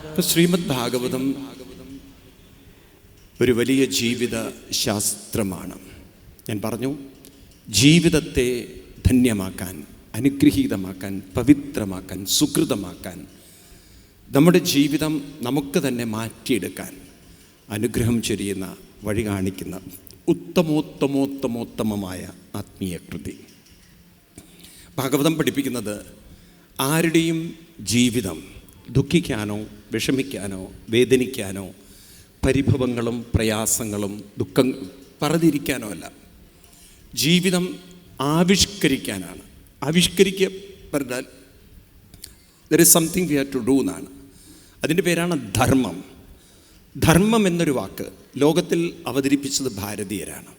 ഇപ്പം ശ്രീമദ് ഭാഗവതം ഒരു വലിയ ജീവിത ശാസ്ത്രമാണ്. ഞാൻ പറഞ്ഞു, ജീവിതത്തെ ധന്യമാക്കാൻ, അനുഗ്രഹീതമാക്കാൻ, പവിത്രമാക്കാൻ, സുഹൃതമാക്കാൻ, നമ്മുടെ ജീവിതം നമുക്ക് തന്നെ മാറ്റിയെടുക്കാൻ അനുഗ്രഹം ചൊരിയുന്ന, വഴി കാണിക്കുന്ന ഉത്തമോത്തമോത്തമോത്തമമായ ആത്മീയ കൃതി. ഭാഗവതം പഠിപ്പിക്കുന്നത് ആരുടെയും ജീവിതം ദുഃഖിക്കാനോ വിഷമിക്കാനോ വേദനിക്കാനോ പരിഭവങ്ങളും പ്രയാസങ്ങളും ദുഃഖം പറഞ്ഞിരിക്കാനോ അല്ല, ജീവിതം ആവിഷ്കരിക്കാനാണ്. ആവിഷ്കരിക്കപ്പെട്ടാൽ there is something we have to do എന്നാണ്. അതിൻ്റെ പേരാണ് ധർമ്മം. ധർമ്മം എന്നൊരു വാക്ക് ലോകത്തിൽ അവതരിപ്പിച്ചത് ഭാരതീയരാണ്.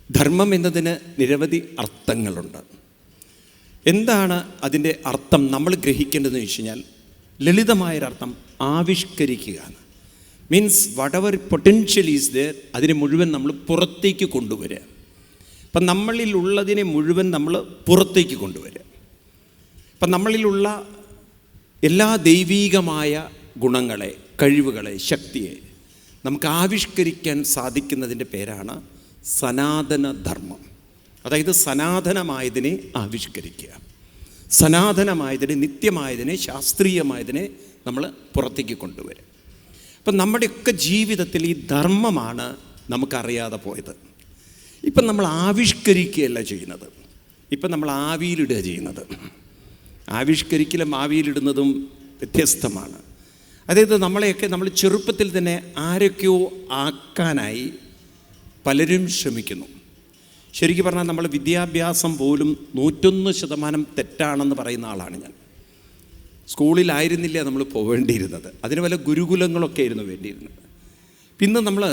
ധർമ്മം എന്നതിന് നിരവധി അർത്ഥങ്ങളുണ്ട്. എന്താണ് അതിൻ്റെ അർത്ഥം നമ്മൾ ഗ്രഹിക്കേണ്ടതെന്ന് വെച്ച് കഴിഞ്ഞാൽ, ലളിതമായൊരർത്ഥം ആവിഷ്കരിക്കുക. Means whatever potential is there, അതിനെ മുഴുവൻ നമ്മൾ പുറത്തേക്ക് കൊണ്ടുവരിക. അപ്പം നമ്മളിലുള്ളതിനെ മുഴുവൻ നമ്മൾ പുറത്തേക്ക് കൊണ്ടുവരിക. അപ്പം നമ്മളിലുള്ള എല്ലാ ദൈവീകമായ ഗുണങ്ങളെ, കഴിവുകളെ, ശക്തിയെ നമുക്ക് ആവിഷ്കരിക്കാൻ സാധിക്കുന്നതിൻ്റെ പേരാണ് സനാതനധർമ്മം. അതായത് സനാതനമായതിനെ ആവിഷ്കരിക്കുക, സനാതനമായതിനെ, നിത്യമായതിനെ, ശാസ്ത്രീയമായതിനെ നമ്മൾ പുറത്തേക്ക് കൊണ്ടുവരും. അപ്പം നമ്മുടെയൊക്കെ ജീവിതത്തിൽ ഈ ധർമ്മമാണ് നമുക്കറിയാതെ പോയത്. ഇപ്പം നമ്മൾ ആവിഷ്കരിക്കുകയല്ല ചെയ്യുന്നത്, ഇപ്പം നമ്മൾ ആവിയിലിടുക ചെയ്യുന്നത്. ആവിഷ്കരിക്കലും ആവിയിലിടുന്നതും വ്യത്യസ്തമാണ്. അതായത് നമ്മളെയൊക്കെ നമ്മൾ ചെറുപ്പത്തിൽ തന്നെ ആരൊക്കെയോ ആക്കാനായി പലരും ശ്രമിക്കുന്നു. ശരിക്കും പറഞ്ഞാൽ നമ്മൾ വിദ്യാഭ്യാസം പോലും 101% തെറ്റാണെന്ന് പറയുന്ന ആളാണ് ഞാൻ. സ്കൂളിലായിരുന്നില്ല നമ്മൾ പോവേണ്ടിയിരുന്നത്, അതിന് വല്ല ഗുരുകുലങ്ങളൊക്കെ ആയിരുന്നു വേണ്ടിയിരുന്നത്. പിന്നെ നമ്മൾ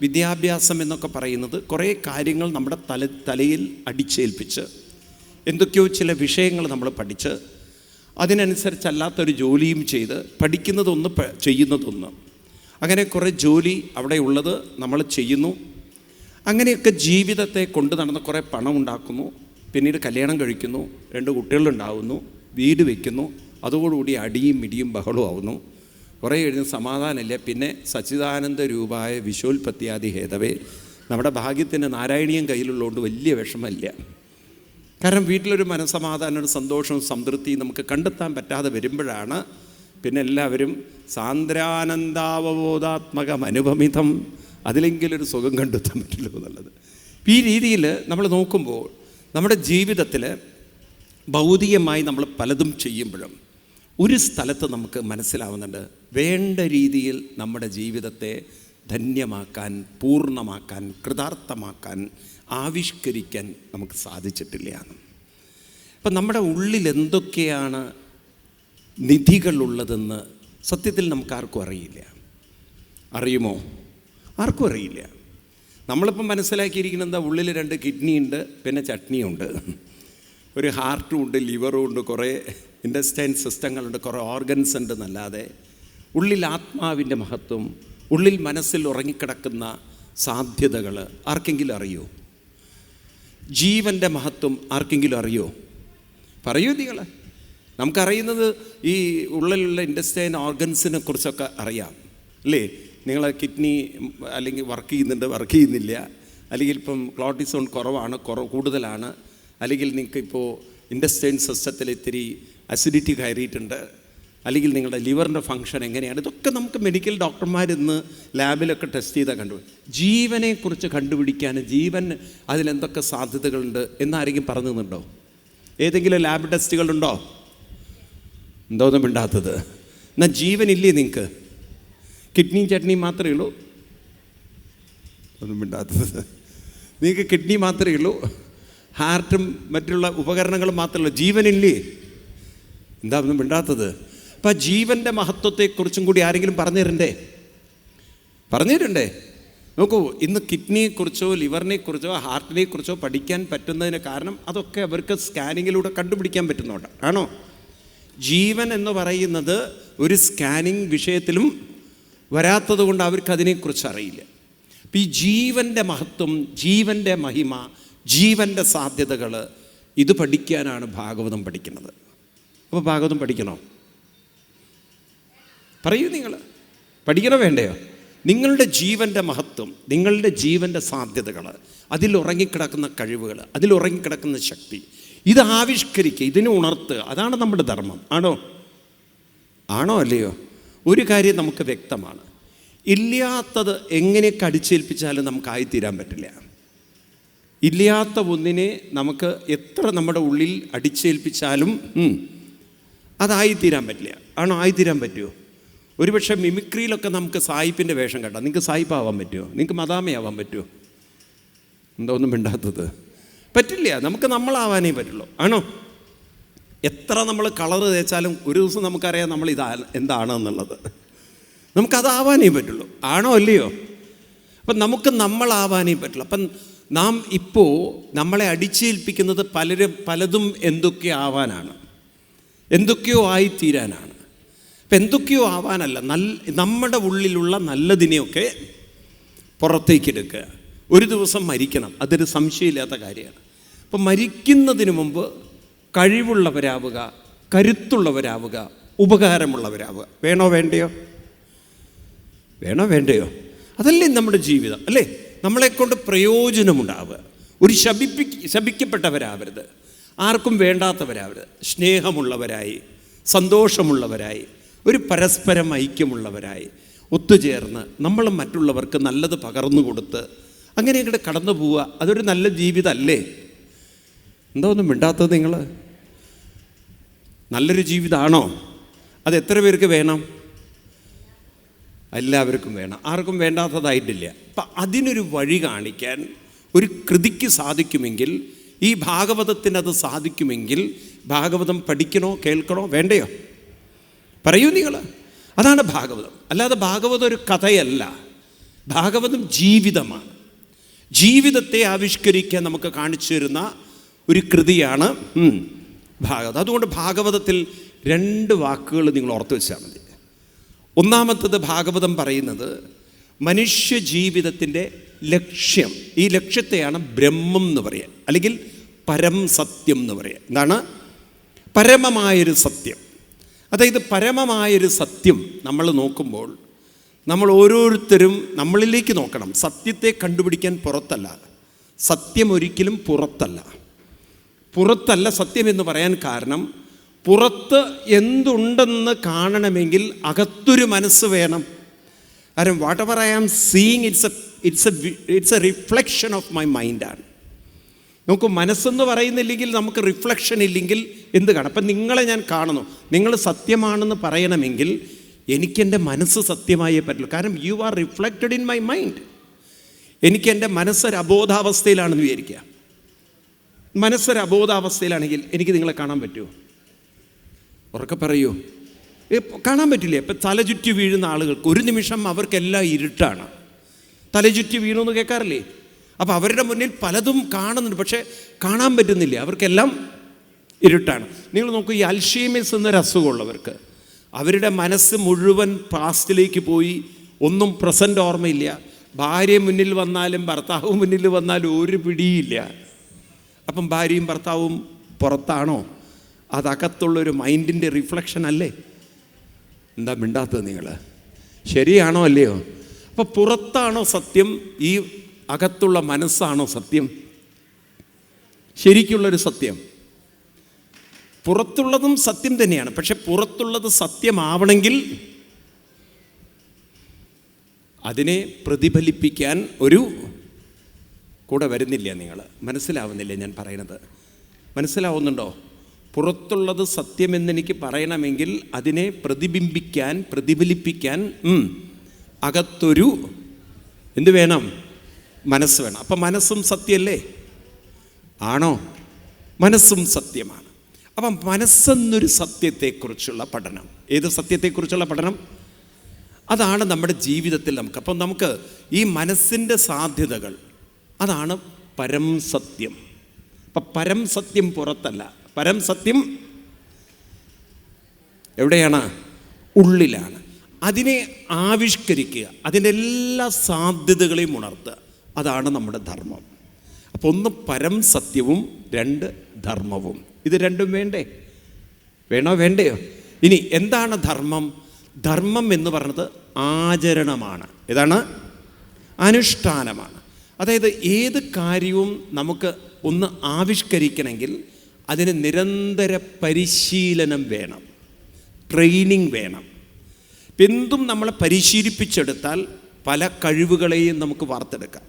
വിദ്യാഭ്യാസം എന്നൊക്കെ പറയുന്നത് കുറേ കാര്യങ്ങൾ നമ്മുടെ തലയിൽ അടിച്ചേൽപ്പിച്ച്, എന്തൊക്കെയോ ചില വിഷയങ്ങൾ നമ്മൾ പഠിച്ച് അതിനനുസരിച്ചല്ലാത്തൊരു ജോലിയും ചെയ്ത്, പഠിക്കുന്നതൊന്ന് ചെയ്യുന്നതൊന്ന്, അങ്ങനെ കുറേ ജോലി അവിടെ ഉള്ളത് നമ്മൾ ചെയ്യുന്നു. അങ്ങനെയൊക്കെ ജീവിതത്തെ കൊണ്ട് നടന്ന് കുറേ പണം ഉണ്ടാക്കുന്നു, പിന്നീട് കല്യാണം കഴിക്കുന്നു, 2 കുട്ടികളുണ്ടാവുന്നു, വീട് വയ്ക്കുന്നു, അതോടുകൂടി അടിയും ഇടിയും ബഹളവും ആവുന്നു. കുറേ കഴിഞ്ഞ് സമാധാനമില്ല. പിന്നെ സച്ചിദാനന്ദ രൂപായ വിശ്വോൽപത്തിയാദി ഹേതവേ, നമ്മുടെ ഭാഗ്യത്തിന് നാരായണീയം കയ്യിലുള്ളതുകൊണ്ട് വലിയ വിഷമമില്ല. കാരണം വീട്ടിലൊരു മനസ്സമാധാനം, ഒരു സന്തോഷവും സംതൃപ്തിയും നമുക്ക് കണ്ടെത്താൻ പറ്റാതെ വരുമ്പോഴാണ് പിന്നെ എല്ലാവരും സാന്ദ്രാനന്ദാവബോധാത്മകം അനുപമിതം, അതിലെങ്കിലൊരു സുഖം കണ്ടെത്താൻ പറ്റുള്ളൂ എന്നുള്ളത്. ഈ രീതിയിൽ നമ്മൾ നോക്കുമ്പോൾ നമ്മുടെ ജീവിതത്തിൽ ഭൗതികമായി നമ്മൾ പലതും ചെയ്യുമ്പോഴും ഒരു സ്ഥലത്ത് നമുക്ക് മനസ്സിലാവുന്നുണ്ട്, വേണ്ട രീതിയിൽ നമ്മുടെ ജീവിതത്തെ ധന്യമാക്കാൻ, പൂർണ്ണമാക്കാൻ, കൃതാർത്ഥമാക്കാൻ, ആവിഷ്കരിക്കാൻ നമുക്ക് സാധിച്ചിട്ടില്ല. അപ്പം നമ്മുടെ ഉള്ളിൽ എന്തൊക്കെയാണ് നിധികളുള്ളതെന്ന് സത്യത്തിൽ നമുക്കാർക്കും അറിയില്ല. അറിയുമോ? ആർക്കും അറിയില്ല. നമ്മളിപ്പം മനസ്സിലാക്കിയിരിക്കുന്നത് എന്താ, ഉള്ളിൽ 2 കിഡ്നി ഉണ്ട്, പിന്നെ ചട്നിയുണ്ട്, ഒരു ഹാർട്ടും ഉണ്ട്, ലിവറും ഉണ്ട്, കുറേ ഇൻറ്റസ്റ്റൈൻ സിസ്റ്റങ്ങളുണ്ട്, കുറേ ഓർഗൻസ് ഉണ്ട് എന്നല്ലാതെ ഉള്ളിൽ ആത്മാവിൻ്റെ മഹത്വം, ഉള്ളിൽ മനസ്സിൽ ഉറങ്ങിക്കിടക്കുന്ന സാധ്യതകൾ ആർക്കെങ്കിലും അറിയോ? ജീവൻ്റെ മഹത്വം ആർക്കെങ്കിലും അറിയോ? പറയൂ നിങ്ങൾ. നമുക്കറിയുന്നത് ഈ ഉള്ളിലുള്ള ഇൻറ്റസ്റ്റൈൻ ഓർഗൻസിനെ കുറിച്ചൊക്കെ അറിയാം അല്ലേ? നിങ്ങളെ കിഡ്നി അല്ലെങ്കിൽ വർക്ക് ചെയ്യുന്നുണ്ട്, വർക്ക് ചെയ്യുന്നില്ല, അല്ലെങ്കിൽ ഇപ്പം ക്ലോട്ടിസോൺ കുറവാണ്, കൂടുതലാണ്, അല്ലെങ്കിൽ നിങ്ങൾക്കിപ്പോൾ ഇൻറ്റസ്റ്റൈൻ സിസ്റ്റത്തിൽ ഇത്തിരി അസിഡിറ്റി കയറിയിട്ടുണ്ട്, അല്ലെങ്കിൽ നിങ്ങളുടെ ലിവറിൻ്റെ ഫങ്ഷൻ എങ്ങനെയാണ്, ഇതൊക്കെ നമുക്ക് മെഡിക്കൽ ഡോക്ടർമാരിന്ന് ലാബിലൊക്കെ ടെസ്റ്റ് ചെയ്താൽ ജീവനെക്കുറിച്ച് കണ്ടുപിടിക്കാൻ, ജീവൻ അതിലെന്തൊക്കെ സാധ്യതകളുണ്ട് എന്നാരെങ്കിലും പറഞ്ഞു തന്നുണ്ടോ? ഏതെങ്കിലും ലാബ് ടെസ്റ്റുകളുണ്ടോ? എന്തോന്നും മിണ്ടാത്തത്? എന്നാൽ ജീവനില്ലേ നിങ്ങൾക്ക്? കിഡ്നി ചട്നി മാത്രമേ ഉള്ളൂ? ഒന്നും മിണ്ടാത്തത്. നിങ്ങൾക്ക് കിഡ്നി മാത്രമേ ഉള്ളൂ, ഹാർട്ടും മറ്റുള്ള ഉപകരണങ്ങളും മാത്രമേ ഉള്ളൂ, ജീവനില്ലേ? എന്താ ഒന്നും മിണ്ടാത്തത്? അപ്പം ജീവൻ്റെ മഹത്വത്തെക്കുറിച്ചും കൂടി ആരെങ്കിലും പറഞ്ഞു തരണ്ടേ? നോക്കൂ, ഇന്ന് കിഡ്നിയെക്കുറിച്ചോ ലിവറിനെക്കുറിച്ചോ ഹാർട്ടിനെക്കുറിച്ചോ പഠിക്കാൻ പറ്റുന്നതിന് കാരണം അതൊക്കെ അവർക്ക് സ്കാനിങ്ങിലൂടെ കണ്ടുപിടിക്കാൻ പറ്റുന്നതുകൊണ്ട് ആണോ? ജീവൻ എന്ന് പറയുന്നത് ഒരു സ്കാനിങ് വിഷയത്തിലും വരാത്തത് കൊണ്ട് അവർക്ക് അതിനെക്കുറിച്ച് അറിയില്ല. അപ്പം ഈ ജീവൻ്റെ മഹത്വം, ജീവൻ്റെ മഹിമ, ജീവൻ്റെ സാധ്യതകൾ, ഇത് പഠിക്കാനാണ് ഭാഗവതം പഠിക്കുന്നത്. അപ്പോൾ ഭാഗവതം പഠിക്കണോ? പറയൂ, നിങ്ങൾ പഠിക്കണോ വേണ്ടയോ? നിങ്ങളുടെ ജീവൻ്റെ മഹത്വം, നിങ്ങളുടെ ജീവൻ്റെ സാധ്യതകൾ, അതിലുറങ്ങിക്കിടക്കുന്ന കഴിവുകൾ, അതിലുറങ്ങിക്കിടക്കുന്ന ശക്തി, ഇത് ആവിഷ്കരിക്കുക, ഇതിനെ ഉണർത്തുക. അതാണ് നമ്മുടെ ധർമ്മം. ആണോ അല്ലയോ? ഒരു കാര്യം നമുക്ക് വ്യക്തമാണ്, ഇല്ലാത്തത് എങ്ങനെയൊക്കെ അടിച്ചേൽപ്പിച്ചാലും നമുക്കായിത്തീരാൻ പറ്റില്ല. ഇല്ലാത്ത ഒന്നിനെ നമുക്ക് എത്ര നമ്മുടെ ഉള്ളിൽ അടിച്ചേൽപ്പിച്ചാലും അതായിത്തീരാൻ പറ്റില്ല. ആയിത്തീരാൻ പറ്റുമോ? ഒരുപക്ഷെ മിമിക്രിയിലൊക്കെ നമുക്ക് സായിപ്പിൻ്റെ വേഷം കണ്ടാൽ നിങ്ങൾക്ക് സായിപ്പാവാൻ പറ്റുമോ? നിങ്ങൾക്ക് മദാമയാവാൻ പറ്റുമോ? എന്താ ഒന്നും മിണ്ടാത്തത്? പറ്റില്ല. നമുക്ക് നമ്മളാവാനേ പറ്റുള്ളൂ. എത്ര നമ്മൾ കളറ് തേച്ചാലും ഒരു ദിവസം നമുക്കറിയാം നമ്മൾ എന്താണെന്നുള്ളത്. നമുക്കതാവാനേ പറ്റുള്ളൂ. അല്ലയോ? അപ്പം നമുക്ക് നമ്മളാവാനേ പറ്റുള്ളൂ. അപ്പം നാം ഇപ്പോൾ നമ്മളെ അടിച്ചേൽപ്പിക്കുന്നത് പലതും എന്തൊക്കെയോ ആവാനാണ്, എന്തൊക്കെയോ ആയിത്തീരാനാണ്. അപ്പം എന്തൊക്കെയോ ആവാനല്ല, നമ്മുടെ ഉള്ളിലുള്ള നല്ലതിനെയൊക്കെ പുറത്തേക്കെടുക്കുക. ഒരു ദിവസം മരിക്കണം, അതൊരു സംശയമില്ലാത്ത കാര്യമാണ്. അപ്പം മരിക്കുന്നതിന് മുമ്പ് കഴിവുള്ളവരാവുക, കരുത്തുള്ളവരാവുക, ഉപകാരമുള്ളവരാവുക. വേണോ വേണ്ടയോ? അതല്ലേ നമ്മുടെ ജീവിതം, അല്ലേ? നമ്മളെക്കൊണ്ട് പ്രയോജനമുണ്ടാവുക. ഒരു ശപിക്കപ്പെട്ടവരാവരുത്, ആർക്കും വേണ്ടാത്തവരാവരുത്. സ്നേഹമുള്ളവരായി, സന്തോഷമുള്ളവരായി, ഒരു പരസ്പരം ഐക്യമുള്ളവരായി ഒത്തുചേർന്ന് നമ്മൾ മറ്റുള്ളവർക്ക് നല്ലത് പകർന്നു കൊടുത്ത് അങ്ങനെ ഇങ്ങോട്ട് കടന്നു പോവുക. അതൊരു നല്ല ജീവിതമല്ലേ? എന്താ ഒന്നും മിണ്ടാത്തത് നിങ്ങൾ? നല്ലൊരു ജീവിതമാണോ? അത് എത്ര പേർക്ക് വേണം? എല്ലാവർക്കും വേണം, ആർക്കും വേണ്ടാത്തതായിട്ടില്ല. അപ്പം അതിനൊരു വഴി കാണിക്കാൻ ഒരു കൃതിക്ക് സാധിക്കുമെങ്കിൽ, ഈ ഭാഗവതത്തിന് അത് സാധിക്കുമെങ്കിൽ, ഭാഗവതം പഠിക്കണോ, കേൾക്കണോ, വേണ്ടയോ? പറയൂ നിങ്ങൾ. അതാണ് ഭാഗവതം. അല്ലാതെ ഭാഗവതം ഒരു കഥയല്ല, ഭാഗവതം ജീവിതമാണ്. ജീവിതത്തെ ആവിഷ്കരിക്കാൻ നമുക്ക് കാണിച്ചു തരുന്ന ഒരു കൃതിയാണ് ഭാഗവതം. അതുകൊണ്ട് ഭാഗവതത്തിൽ 2 വാക്കുകൾ നിങ്ങൾ ഓർത്തു വെച്ചാൽ മതി. ഒന്നാമത്തത്, ഭാഗവതം പറയുന്നത് മനുഷ്യ ജീവിതത്തിൻ്റെ ലക്ഷ്യം. ഈ ലക്ഷ്യത്തെയാണ് ബ്രഹ്മം എന്ന് പറയുക, അല്ലെങ്കിൽ പരം സത്യം എന്ന് പറയുക. എന്താണ് പരമമായൊരു സത്യം? അതായത് പരമമായൊരു സത്യം നമ്മൾ നോക്കുമ്പോൾ നമ്മൾ ഓരോരുത്തരും നമ്മളിലേക്ക് നോക്കണം. സത്യത്തെ കണ്ടുപിടിക്കാൻ പുറത്തല്ല, സത്യം ഒരിക്കലും പുറത്തല്ല സത്യം എന്ന് പറയാൻ കാരണം, പുറത്ത് എന്തുണ്ടെന്ന് കാണണമെങ്കിൽ അകത്തൊരു മനസ്സ് വേണം. കാരണം whatever I am seeing it's a reflection of my മൈൻഡാണ്. നമുക്ക് മനസ്സെന്ന് പറയുന്നില്ലെങ്കിൽ, നമുക്ക് റിഫ്ലക്ഷൻ ഇല്ലെങ്കിൽ എന്ത് കാണാം? അപ്പം നിങ്ങളെ ഞാൻ കാണുന്നു, നിങ്ങൾ സത്യമാണെന്ന് പറയണമെങ്കിൽ എനിക്കെൻ്റെ മനസ്സ് സത്യമായേ പറ്റുള്ളൂ. കാരണം you are reflected in my mind. എനിക്കെൻ്റെ മനസ്സൊരു അബോധാവസ്ഥയിലാണെന്ന് വിചാരിക്കുക. മനസ്സൊരു അബോധാവസ്ഥയിലാണെങ്കിൽ എനിക്ക് നിങ്ങളെ കാണാൻ പറ്റുമോ? ഉറക്കെ പറയൂ, കാണാൻ പറ്റില്ല. ഇപ്പം തലചുറ്റി വീഴുന്ന ആളുകൾക്ക് ഒരു നിമിഷം അവർക്കെല്ലാം ഇരുട്ടാണ്. തലചുറ്റി വീണു എന്ന് കേൾക്കാറില്ലേ? അപ്പോൾ അവരുടെ മുന്നിൽ പലതും കാണുന്നുണ്ട്, പക്ഷേ കാണാൻ പറ്റുന്നില്ല, അവർക്കെല്ലാം ഇരുട്ടാണ്. നിങ്ങൾ നോക്കൂ, ഈ അൽഷീമേഴ്സ് എന്നൊരു അസുഖമുള്ളവർക്ക് അവരുടെ മനസ്സ് മുഴുവൻ പാസ്റ്റിലേക്ക് പോയി, ഒന്നും പ്രസൻറ്റ് ഓർമ്മയില്ല. ഭാര്യ മുന്നിൽ വന്നാലും ഭർത്താവ് മുന്നിൽ വന്നാലും ഒരു പിടിയില്ല. അപ്പം ഭാര്യയും ഭർത്താവും പുറത്താണോ? അതകത്തുള്ളൊരു മൈൻഡിൻ്റെ റിഫ്ലക്ഷൻ അല്ലേ? എന്താ മിണ്ടാത്തത് നിങ്ങൾ? ശരിയാണോ അല്ലയോ? അപ്പോൾ പുറത്താണോ സത്യം? ഈ അകത്തുള്ള മനസ്സാണോ സത്യം? ശരിക്കുള്ളൊരു സത്യം. പുറത്തുള്ളതും സത്യം തന്നെയാണ്, പക്ഷെ പുറത്തുള്ളത് സത്യമാവണമെങ്കിൽ അതിനെ പ്രതിഫലിപ്പിക്കാൻ ഒരു കൂടെ വരുന്നില്ല. നിങ്ങൾ മനസ്സിലാവുന്നില്ല ഞാൻ പറയുന്നത്? മനസ്സിലാവുന്നുണ്ടോ? പുറത്തുള്ളത് സത്യമെന്നെനിക്ക് പറയണമെങ്കിൽ അതിനെ പ്രതിഫലിപ്പിക്കാൻ അകത്തൊരു എന്ത് വേണം? മനസ്സ് വേണം. അപ്പം മനസ്സും സത്യമല്ലേ? ആണോ? മനസ്സും സത്യമാണ്. അപ്പം മനസ്സെന്നൊരു സത്യത്തെക്കുറിച്ചുള്ള പഠനം, ഏത് സത്യത്തെക്കുറിച്ചുള്ള പഠനം? അതാണ് നമ്മുടെ ജീവിതത്തിൽ നമുക്ക് ഈ മനസ്സിൻ്റെ സാധ്യതകൾ, അതാണ് പരം സത്യം. അപ്പം പരം സത്യം പുറത്തല്ല, പരം സത്യം എവിടെയാണ്? ഉള്ളിലാണ്. അതിനെ ആവിഷ്കരിക്കുക, അതിൻ്റെ എല്ലാ സാധ്യതകളെയും ഉണർത്തുക, അതാണ് നമ്മുടെ ധർമ്മം. അപ്പോൾ 1 പരം സത്യവും 2 ധർമ്മവും. ഇത് രണ്ടും വേണ്ടേ? വേണോ വേണ്ടയോ? ഇനി എന്താണ് ധർമ്മം? ധർമ്മം എന്ന് പറയുന്നത് ആചരണമാണ്. ഏതാണ്? അനുഷ്ഠാനമാണ്. അതായത് ഏത് കാര്യവും നമുക്ക് ഒന്ന് ആവിഷ്കരിക്കണമെങ്കിൽ അതിന് നിരന്തര പരിശീലനം വേണം, ട്രെയിനിങ് വേണം. എന്തും നമ്മളെ പരിശീലിപ്പിച്ചെടുത്താൽ പല കഴിവുകളെയും നമുക്ക് വാർത്തെടുക്കാം.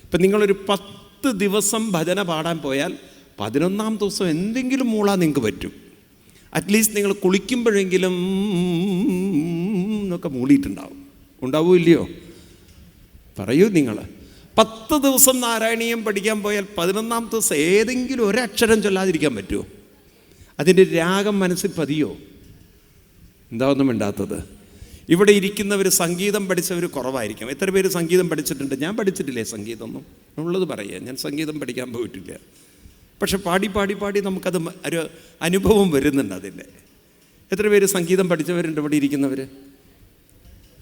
ഇപ്പം നിങ്ങളൊരു 10 ദിവസം ഭജന പാടാൻ പോയാൽ 11ാം ദിവസം എന്തെങ്കിലും മൂളാൻ നിങ്ങൾക്ക് പറ്റും. അറ്റ്ലീസ്റ്റ് നിങ്ങൾ കുളിക്കുമ്പോഴെങ്കിലും എന്നൊക്കെ മൂളിയിട്ടുണ്ടാവും. ഉണ്ടാവൂ ഇല്ലയോ? പറയൂ നിങ്ങൾ. 10 ദിവസം നാരായണീയം പഠിക്കാൻ പോയാൽ 11ാം ദിവസം ഏതെങ്കിലും ഒരക്ഷരം ചൊല്ലാതിരിക്കാൻ പറ്റുമോ? അതിൻ്റെ രാഗം മനസ്സിൽ പതിയോ? എന്താ ഒന്നും മിണ്ടാത്തത്? ഇവിടെ ഇരിക്കുന്നവർ സംഗീതം പഠിച്ചവർ കുറവായിരിക്കും. എത്ര പേര് സംഗീതം പഠിച്ചിട്ടുണ്ട്? ഞാൻ പഠിച്ചിട്ടില്ലേ സംഗീതമൊന്നും, ഉള്ളത് പറയുക. ഞാൻ സംഗീതം പഠിക്കാൻ പോയിട്ടില്ല. പക്ഷെ പാടി പാടി പാടി നമുക്കത് ഒരു അനുഭവം വരുന്നുണ്ട് അതിൻ്റെ. എത്ര പേര് സംഗീതം പഠിച്ചവരുണ്ട് ഇവിടെ ഇരിക്കുന്നവർ?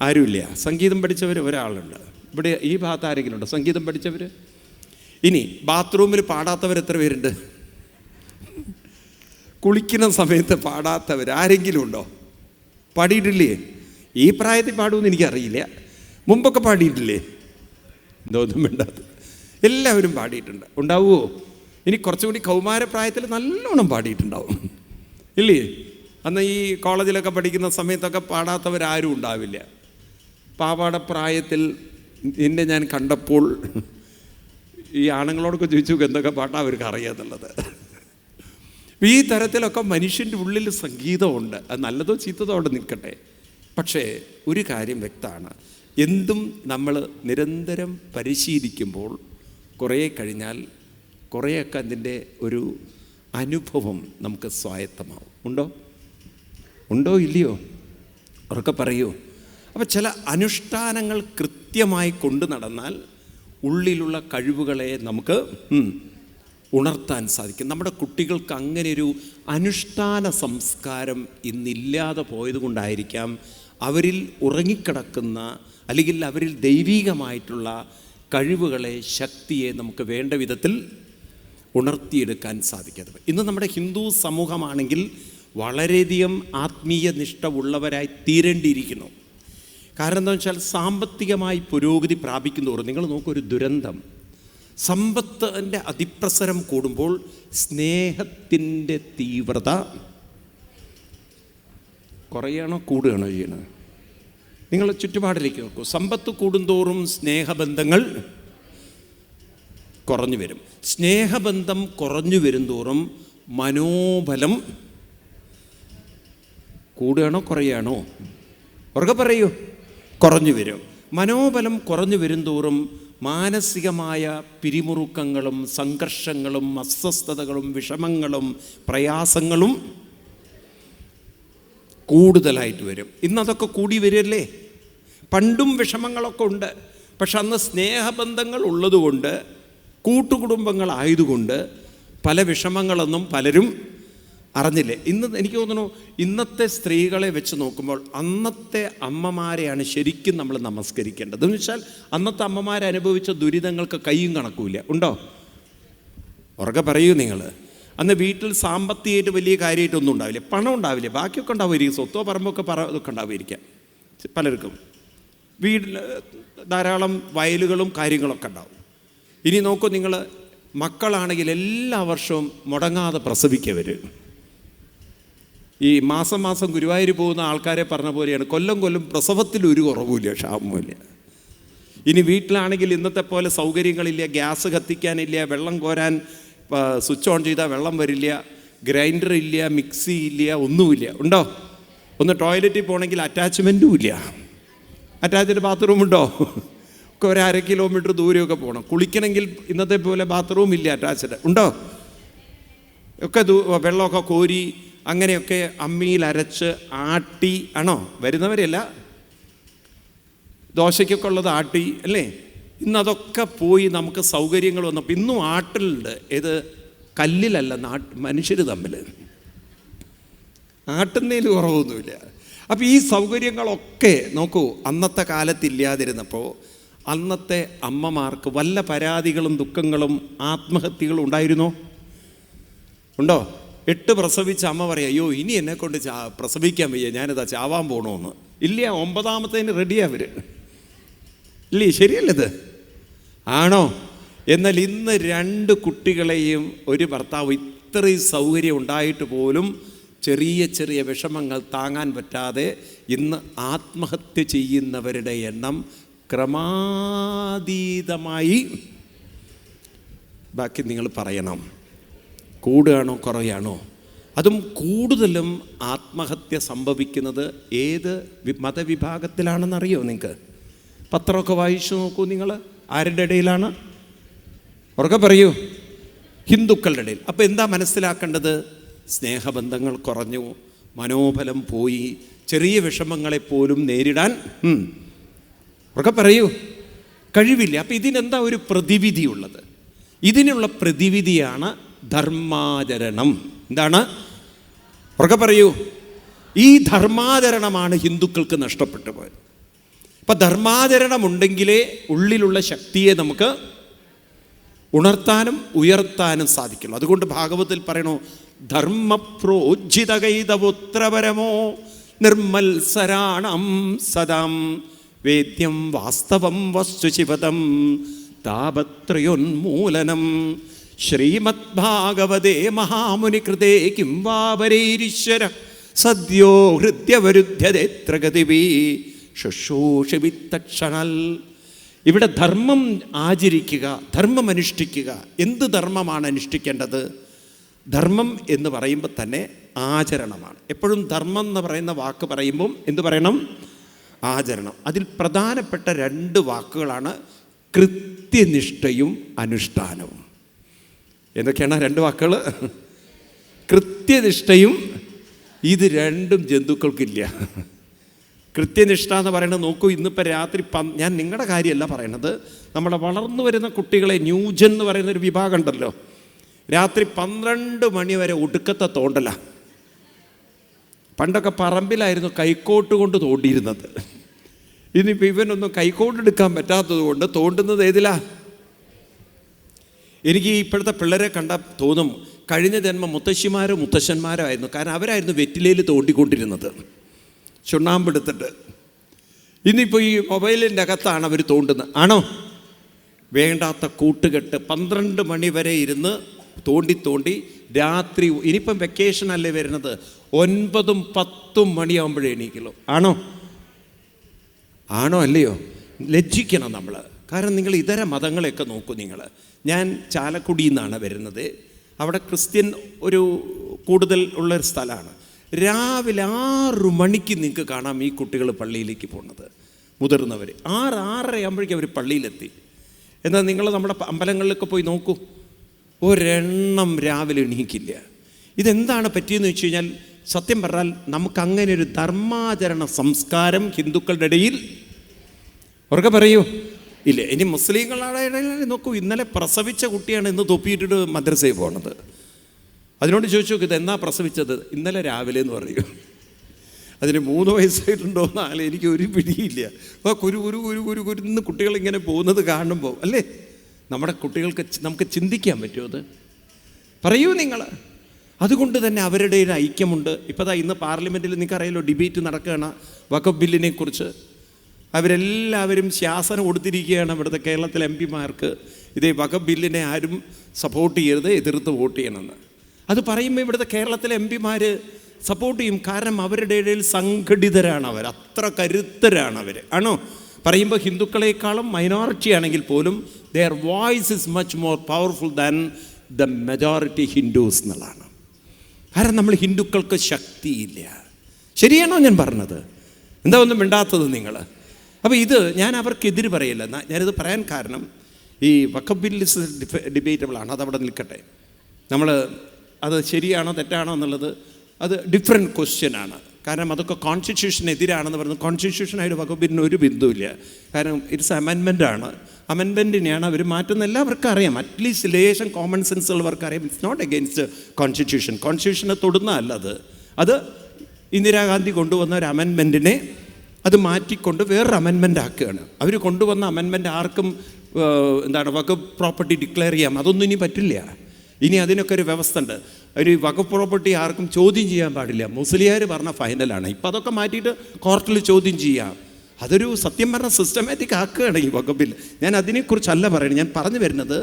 ആരുമില്ല. സംഗീതം പഠിച്ചവർ ഒരാളുണ്ട് ഇവിടെ. ഈ ഭാഗത്ത് ആരെങ്കിലും ഉണ്ടോ സംഗീതം പഠിച്ചവർ? ഇനി ബാത്റൂമിൽ പാടാത്തവർ എത്ര പേരുണ്ട്? കുളിക്കുന്ന സമയത്ത് പാടാത്തവർ ആരെങ്കിലും ഉണ്ടോ? പാടിയിട്ടില്ലേ? ഈ പ്രായത്തിൽ പാടുമെന്ന് എനിക്കറിയില്ല. മുമ്പൊക്കെ പാടിയിട്ടില്ലേ? എന്തോന്നും വേണ്ടാത്ത എല്ലാവരും പാടിയിട്ടുണ്ട്. ഉണ്ടാവുമോ? ഇനി കുറച്ചുകൂടി കൗമാരപ്രായത്തിൽ നല്ലോണം പാടിയിട്ടുണ്ടാവും ഇല്ലേ? അന്ന് ഈ കോളേജിലൊക്കെ പഠിക്കുന്ന സമയത്തൊക്കെ പാടാത്തവരാരും ഉണ്ടാവില്ല. പാവാടപ്രായത്തിൽ എന്നെ ഞാൻ കണ്ടപ്പോൾ ഈ ആണുങ്ങളോടൊക്കെ ചോദിച്ചു എന്തൊക്കെ പാട്ടാ അവർക്ക് അറിയാന്നുള്ളത്. ഈ തരത്തിലൊക്കെ മനുഷ്യൻ്റെ ഉള്ളിൽ സംഗീതമുണ്ട്. അത് നല്ലതോ ചീത്തതോ അവിടെ നിൽക്കട്ടെ. പക്ഷേ ഒരു കാര്യം വ്യക്തമാണ്, എന്തും നമ്മൾ നിരന്തരം പരിശീലിക്കുമ്പോൾ കുറേ കഴിഞ്ഞാൽ കുറേയൊക്കെ അതിൻ്റെ ഒരു അനുഭവം നമുക്ക് സ്വായത്തമാവും. ഉണ്ടോ ഇല്ലയോ? ഉറക്കെ പറയൂ. അപ്പോൾ ചില അനുഷ്ഠാനങ്ങൾ കൃത്യമായി കൊണ്ടു നടന്നാൽ ഉള്ളിലുള്ള കഴിവുകളെ നമുക്ക് ഉണർത്താൻ സാധിക്കും. നമ്മുടെ കുട്ടികൾക്ക് അങ്ങനെ ഒരു അനുഷ്ഠാന സംസ്കാരം ഇന്നില്ലാതെ പോയത് കൊണ്ടായിരിക്കാം അവരിൽ ഉറങ്ങിക്കിടക്കുന്ന അല്ലെങ്കിൽ അവരിൽ ദൈവികമായിട്ടുള്ള കഴിവുകളെ, ശക്തിയെ നമുക്ക് വേണ്ട വിധത്തിൽ ഉണർത്തിയെടുക്കാൻ സാധിക്കാത്തത്. ഇന്ന് നമ്മുടെ ഹിന്ദു സമൂഹമാണെങ്കിൽ വളരെയധികം ആത്മീയ നിഷ്ഠ ഉള്ളവരായി തീരേണ്ടിയിരിക്കുന്നു. കാരണം എന്താണെന്ന് വെച്ചാൽ സാമ്പത്തികമായി പുരോഗതി പ്രാപിക്കുന്നതോറും നിങ്ങൾ നോക്കൂ, ഒരു ദുരന്തം, സമ്പത്തിൻ്റെ അതിപ്രസരം കൂടുമ്പോൾ സ്നേഹത്തിൻ്റെ തീവ്രത കുറയണോ കൂടുകയാണോ ചെയ്യണത്? നിങ്ങൾ ചുറ്റുപാടിലേക്ക് നോക്കൂ. സമ്പത്ത് കൂടുന്തോറും സ്നേഹബന്ധങ്ങൾ കുറഞ്ഞു വരും. സ്നേഹബന്ധം കുറഞ്ഞു വരുന്തോറും മനോബലം കൂടുകയാണോ കുറയാണോ? ഉറക്കെ പറയൂ. കുറഞ്ഞു വരും. മനോബലം കുറഞ്ഞു വരുന്തോറും മാനസികമായ പിരിമുറുക്കങ്ങളും സംഘർഷങ്ങളും അസ്വസ്ഥതകളും വിഷമങ്ങളും പ്രയാസങ്ങളും കൂടുതലായിട്ട് വരും. ഇന്നതൊക്കെ കൂടി വരില്ലേ? പണ്ടും വിഷമങ്ങളൊക്കെ ഉണ്ട്. പക്ഷെ അന്ന് സ്നേഹബന്ധങ്ങൾ ഉള്ളതുകൊണ്ട്, കൂട്ടുകുടുംബങ്ങളായതുകൊണ്ട് പല വിഷമങ്ങളൊന്നും പലരും അറിഞ്ഞില്ലേ. ഇന്ന് എനിക്ക് തോന്നുന്നു ഇന്നത്തെ സ്ത്രീകളെ വെച്ച് നോക്കുമ്പോൾ അന്നത്തെ അമ്മമാരെയാണ് ശരിക്കും നമ്മൾ നമസ്കരിക്കേണ്ടത്. എന്ന് വെച്ചാൽ അന്നത്തെ അമ്മമാരെ അനുഭവിച്ച ദുരിതങ്ങൾക്ക് കയ്യും കണക്കുമില്ല. ഉണ്ടോ? ഉറക്കെ പറയൂ നിങ്ങൾ. അന്ന് വീട്ടിൽ സാമ്പത്തികമായിട്ട് വലിയ കാര്യമായിട്ടൊന്നും ഉണ്ടാവില്ല. പണം ഉണ്ടാവില്ല, ബാക്കിയൊക്കെ ഉണ്ടാവുമായിരിക്കും. സ്വത്തോ പറമ്പൊക്കെ ഇതൊക്കെ ഉണ്ടാവുമായിരിക്കാം പലർക്കും. വീട്ടിൽ ധാരാളം വയലുകളും കാര്യങ്ങളൊക്കെ ഉണ്ടാവും. ഇനി നോക്കൂ നിങ്ങൾ, മക്കളാണെങ്കിൽ എല്ലാ വർഷവും മുടങ്ങാതെ പ്രസവിക്കവർ. ഈ മാസം മാസം ഗുരുവായൂർ പോകുന്ന ആൾക്കാരെ പറഞ്ഞ പോലെയാണ്. കൊല്ലം പ്രസവത്തിൽ ഒരു കുറവുമില്ല, ക്ഷാമമില്ല. ഇനി വീട്ടിലാണെങ്കിൽ ഇന്നത്തെ പോലെ സൗകര്യങ്ങളില്ല. ഗ്യാസ് കത്തിക്കാനില്ല, വെള്ളം കോരാൻ സ്വിച്ച് ഓൺ ചെയ്താൽ വെള്ളം വരില്ല, ഗ്രൈൻഡർ ഇല്ല, മിക്സി ഇല്ല, ഒന്നുമില്ല. ഉണ്ടോ? ഒന്ന് ടോയ്ലറ്റിൽ പോകണമെങ്കിൽ അറ്റാച്ച്മെൻറ്റും ഇല്ല. അറ്റാച്ച്ഡ് ബാത്റൂം ഉണ്ടോ? ഒക്കെ ഒരു 1/2 കിലോമീറ്റർ ദൂരെയൊക്കെ പോകണം. കുളിക്കണമെങ്കിൽ ഇന്നത്തെ പോലെ ബാത്റൂം ഇല്ല, അറ്റാച്ച്ഡ്. ഉണ്ടോ? ഒക്കെ വെള്ളമൊക്കെ കോരി അങ്ങനെയൊക്കെ അമ്മിയിൽ അരച്ച് ആട്ടി ആണോ വരുന്നവരല്ല. ദോശയ്ക്കൊക്കെ ഉള്ളത് ആട്ടി അല്ലേ? ഇന്നതൊക്കെ പോയി നമുക്ക് സൗകര്യങ്ങൾ വന്നപ്പോൾ ഇന്നും ആട്ടലുണ്ട്. ഏത്? കല്ലിലല്ല, മനുഷ്യർ തമ്മിൽ ആട്ടുന്നതിൽ കുറവൊന്നുമില്ല. അപ്പോൾ ഈ സൗകര്യങ്ങളൊക്കെ നോക്കൂ, അന്നത്തെ കാലത്തില്ലാതിരുന്നപ്പോൾ അന്നത്തെ അമ്മമാർക്ക് വല്ല പരാതികളും ദുഃഖങ്ങളും ആത്മഹത്യകളും ഉണ്ടായിരുന്നോ? ഉണ്ടോ? 8 പ്രസവിച്ച അമ്മ പറയാം, അയ്യോ ഇനി എന്നെ കൊണ്ട് പ്രസവിക്കാൻ വയ്യ, ഞാനിതാ ചാവാൻ പോകണമെന്ന്. ഇല്ല, 9ാമത്തേന് റെഡിയാ അവർ. ഇല്ലേ, ശരിയല്ലത്? ആണോ? എന്നാൽ ഇന്ന് 2 കുട്ടികളെയും ഒരു ഭർത്താവ് ഇത്രയും സൗകര്യം ഉണ്ടായിട്ട് പോലും ചെറിയ ചെറിയ വിഷമങ്ങൾ താങ്ങാൻ പറ്റാതെ ഇന്ന് ആത്മഹത്യ ചെയ്യുന്നവരുടെ എണ്ണം ക്രമാതീതമായി, ബാക്കി നിങ്ങൾ പറയണം, കൂടുകയാണോ കുറയാണോ? അതും കൂടുതലും ആത്മഹത്യ സംഭവിക്കുന്നത് ഏത് മതവിഭാഗത്തിലാണെന്നറിയോ നിങ്ങൾക്ക്? പത്രമൊക്കെ വായിച്ചു നോക്കൂ നിങ്ങൾ. ആരുടെ ഇടയിലാണ്? ഉറക്കെ പറയൂ. ഹിന്ദുക്കളുടെ ഇടയിൽ. അപ്പോൾ എന്താ മനസ്സിലാക്കേണ്ടത്? സ്നേഹബന്ധങ്ങൾ കുറഞ്ഞു, മനോബലം പോയി, ചെറിയ വിഷമങ്ങളെപ്പോലും നേരിടാൻ ഉറക്കെ പറയൂ കഴിവില്ല. അപ്പം ഇതിനെന്താ ഒരു പ്രതിവിധിയുള്ളത്? ഇതിനുള്ള പ്രതിവിധിയാണ് ധർമാചരണം. എന്താണ്? ഉറക്കെ പറയൂ. ഈ ധർമാചരണമാണ് ഹിന്ദുക്കൾക്ക് നഷ്ടപ്പെട്ടു പോയത്. അപ്പം ധർമാചരണം ഉണ്ടെങ്കിലേ ഉള്ളിലുള്ള ശക്തിയെ നമുക്ക് ഉണർത്താനും ഉയർത്താനും സാധിക്കുള്ളൂ. അതുകൊണ്ട് ഭാഗവതത്തിൽ പറയണു, ധർമ്മപ്രോജ്ജിതകൈതവുത്രപരമോ നിർമ്മത്സരാണം സദാം വേദ്യം വാസ്തവം വസ്തുശിവതം താപത്രയോന്മൂലനം ശ്രീമദ് ഭാഗവതേ മഹാമുനികൃതേ കിം വാപരൈരീശ്വര സദ്യോ ഹൃദ്യവരുദ്ധ്യതേത്ര ഗതിവി ശുശ്രൂഷവിത്തക്ഷണൽ. ഇവിടെ ധർമ്മം ആചരിക്കുക, ധർമ്മം അനുഷ്ഠിക്കുക. എന്ത് ധർമ്മമാണ് അനുഷ്ഠിക്കേണ്ടത്? ധർമ്മം എന്ന് പറയുമ്പോൾ തന്നെ ആചരണമാണ്. എപ്പോഴും ധർമ്മം എന്ന് പറയുന്ന വാക്ക് പറയുമ്പം എന്ത് പറയണം? ആചരണം. അതിൽ പ്രധാനപ്പെട്ട 2 വാക്കുകളാണ് കൃത്യനിഷ്ഠയും അനുഷ്ഠാനവും. എന്തൊക്കെയാണ് 2 വാക്കുകൾ? കൃത്യനിഷ്ഠയും. ഇത് 2ഉം ജന്തുക്കൾക്കില്ല. കൃത്യനിഷ്ഠ എന്ന് പറയുന്നത് നോക്കൂ, ഇന്നിപ്പോൾ രാത്രി ഞാൻ നിങ്ങളുടെ കാര്യമല്ല പറയണത്, നമ്മുടെ വളർന്നു വരുന്ന കുട്ടികളെ ന്യൂജൻ എന്ന് പറയുന്നൊരു വിഭാഗം ഉണ്ടല്ലോ, രാത്രി 12 മണി വരെ ഒടുക്കത്തെ തോണ്ടല. പണ്ടൊക്കെ പറമ്പിലായിരുന്നു കൈക്കോട്ട് കൊണ്ട് തോണ്ടിയിരുന്നത്. ഇനിയിപ്പോൾ ഇവനൊന്നും കൈക്കോട്ട് എടുക്കാൻ പറ്റാത്തത് കൊണ്ട് തോണ്ടുന്നത് ഏതിലാ? എനിക്ക് ഇപ്പോഴത്തെ പിള്ളേരെ കണ്ടാൽ തോന്നും കഴിഞ്ഞ ജന്മം മുത്തശ്ശിമാരോ മുത്തശ്ശന്മാരോ ആയിരുന്നു. കാരണം അവരായിരുന്നു വെറ്റിലയിൽ തോണ്ടിക്കൊണ്ടിരുന്നത്, ചുണ്ണാമ്പെടുത്തിട്ട്. ഇന്നിപ്പോൾ ഈ മൊബൈലിൻ്റെ അകത്താണ് അവർ തോണ്ടുന്നത്. ആണോ? വേണ്ടാത്ത കൂട്ടുകെട്ട്. 12 മണി വരെ ഇരുന്ന് തോണ്ടി രാത്രി. ഇനിയിപ്പം വെക്കേഷൻ അല്ലേ വരുന്നത്, 9ഉം 10ഉം മണിയാകുമ്പോഴേ എണീക്കുള്ളൂ. ആണോ? ആണോ അല്ലയോ? ലജ്ജിക്കണം നമ്മൾ. കാരണം നിങ്ങൾ ഇതര മതങ്ങളെയൊക്കെ നോക്കൂ. ഞാൻ ചാലക്കുടിയിൽ നിന്നാണ് വരുന്നത്. അവിടെ ക്രിസ്ത്യൻ ഒരു കൂടുതൽ ഉള്ളൊരു സ്ഥലമാണ്. രാവിലെ 6 മണിക്ക് നിങ്ങൾക്ക് കാണാം ഈ കുട്ടികൾ പള്ളിയിലേക്ക് പോകുന്നത്, മുതിർന്നവർ. 6-6:30 ആകുമ്പോഴേക്കും അവർ പള്ളിയിലെത്തി. എന്നാൽ നിങ്ങൾ നമ്മുടെ അമ്പലങ്ങളിലൊക്കെ പോയി നോക്കൂ, ഒരെണ്ണം രാവിലെ എണീക്കില്ല. ഇതെന്താണ് പറ്റിയെന്ന് വെച്ച് കഴിഞ്ഞാൽ, സത്യം പറഞ്ഞാൽ നമുക്കങ്ങനെ ഒരു ധർമാചരണ സംസ്കാരം ഹിന്ദുക്കളുടെ ഇടയിൽ, ഉറക്കെ പറയൂ, ഇല്ല. ഇനി മുസ്ലിങ്ങളുടെ ഇടയിൽ നോക്കൂ, ഇന്നലെ പ്രസവിച്ച കുട്ടിയാണ് ഇന്ന് തൊപ്പിയിട്ടിട്ട് മദ്രസയിൽ പോകണത്. അതിനോട് ചോദിച്ചു നോക്ക്, ഇതെന്നാ പ്രസവിച്ചത്? ഇന്നലെ രാവിലെ എന്ന് പറയൂ. അതിന് 3 വയസ്സായിട്ടുണ്ടോ എന്നാലും എനിക്ക് ഒരു പിടിയില്ല. അപ്പോൾ കുരുന്ന് കുട്ടികളിങ്ങനെ പോകുന്നത് കാണുമ്പോൾ അല്ലേ, നമ്മുടെ കുട്ടികൾക്ക് നമുക്ക് ചിന്തിക്കാൻ പറ്റുമോ? അത് പറയൂ നിങ്ങൾ. അതുകൊണ്ട് തന്നെ അവരുടെ ഒരു ഐക്യമുണ്ട്. ഇപ്പോൾ ഇന്ന് പാർലമെൻറ്റിൽ നിങ്ങൾക്കറിയാലോ, ഡിബേറ്റ് നടക്കുകയാണ് വഖഫ് ബില്ലിനെ കുറിച്ച്. അവരെല്ലാവരും ശാസനം കൊടുത്തിരിക്കുകയാണ് ഇവിടുത്തെ കേരളത്തിലെ MP-മാർക്ക്. ഇതേ വഖഫ് ബില്ലിനെ ആരും സപ്പോർട്ട് ചെയ്യരുത്, എതിർത്ത് വോട്ട് ചെയ്യണമെന്ന്. അത് പറയുമ്പോൾ ഇവിടുത്തെ കേരളത്തിലെ MP-മാർ സപ്പോർട്ട് ചെയ്യും. കാരണം അവരുടെ ഇടയിൽ സംഘടിതരാണ് അവർ, അത്ര കരുത്തരാണ് അവർ. ആണോ? പറയുമ്പോൾ ഹിന്ദുക്കളെക്കാളും മൈനോറിറ്റി ആണെങ്കിൽ പോലും their voice is much more powerful than the majority Hindus എന്നുള്ളതാണ്. കാരണം നമ്മൾ ഹിന്ദുക്കൾക്ക് ശക്തിയില്ല. ശരിയാണോ ഞാൻ പറഞ്ഞത്? എന്താ ഒന്നും മിണ്ടാത്തത് നിങ്ങൾ? അപ്പോൾ ഇത് ഞാൻ അവർക്കെതിര് പറയില്ല. ഞാനിത് പറയാൻ കാരണം, ഈ വഖഫ് ബിൽ ഡിബേറ്റബിളാണ്, അതവിടെ നിൽക്കട്ടെ. നമ്മൾ അത് ശരിയാണോ തെറ്റാണോ എന്നുള്ളത് അത് ഡിഫറെൻറ്റ് ക്വസ്റ്റ്യനാണ്. കാരണം അതൊക്കെ കോൺസ്റ്റിറ്റ്യൂഷനെതിരാണെന്ന് പറയുന്നത്. കോൺസ്റ്റിറ്റ്യൂഷനായിട്ട് വഖഫ് ബില്ലിന് ഒരു ബിന്ദുവില്ല. കാരണം ഇറ്റ്സ് അമെൻമെൻറ്റാണ്. അമെൻമെൻറ്റിനെയാണ് അവർ മാറ്റുന്നത്. എല്ലാവർക്കും അറിയാം, അറ്റ്ലീസ്റ്റ് ലേശം കോമൺ സെൻസ് ഉള്ളവർക്ക് അറിയാം. It's not against constitution. കോൺസ്റ്റിറ്റ്യൂഷനെ തൊടുന്നതല്ല അത് ഇന്ദിരാഗാന്ധി കൊണ്ടുവന്ന ഒരു അമെൻമെൻറ്റിനെ അത് മാറ്റിക്കൊണ്ട് വേറൊരു അമെൻമെൻ്റ് ആക്കുകയാണ്. അവർ കൊണ്ടുവന്ന അമെൻമെൻറ്റ് ആർക്കും വഖഫ് പ്രോപ്പർട്ടി ഡിക്ലെയർ ചെയ്യാം, അതൊന്നും ഇനി പറ്റില്ല. ഇനി അതിനൊക്കെ ഒരു വ്യവസ്ഥ ഉണ്ട്. ഒരു വഖഫ് പ്രോപ്പർട്ടി ആർക്കും ചോദ്യം ചെയ്യാൻ പാടില്ല. മുസ്ലിയാർ പറഞ്ഞ ഫൈനലാണ്. ഇപ്പം അതൊക്കെ മാറ്റിയിട്ട് കോർട്ടിൽ ചോദ്യം ചെയ്യാം. അതൊരു സത്യം പറഞ്ഞ സിസ്റ്റമാറ്റിക് ആക്കുകയാണ് ഈ വഖഫിൽ. ഞാൻ അതിനെക്കുറിച്ചല്ല പറയുന്നത്. ഞാൻ പറഞ്ഞു വരുന്നത്,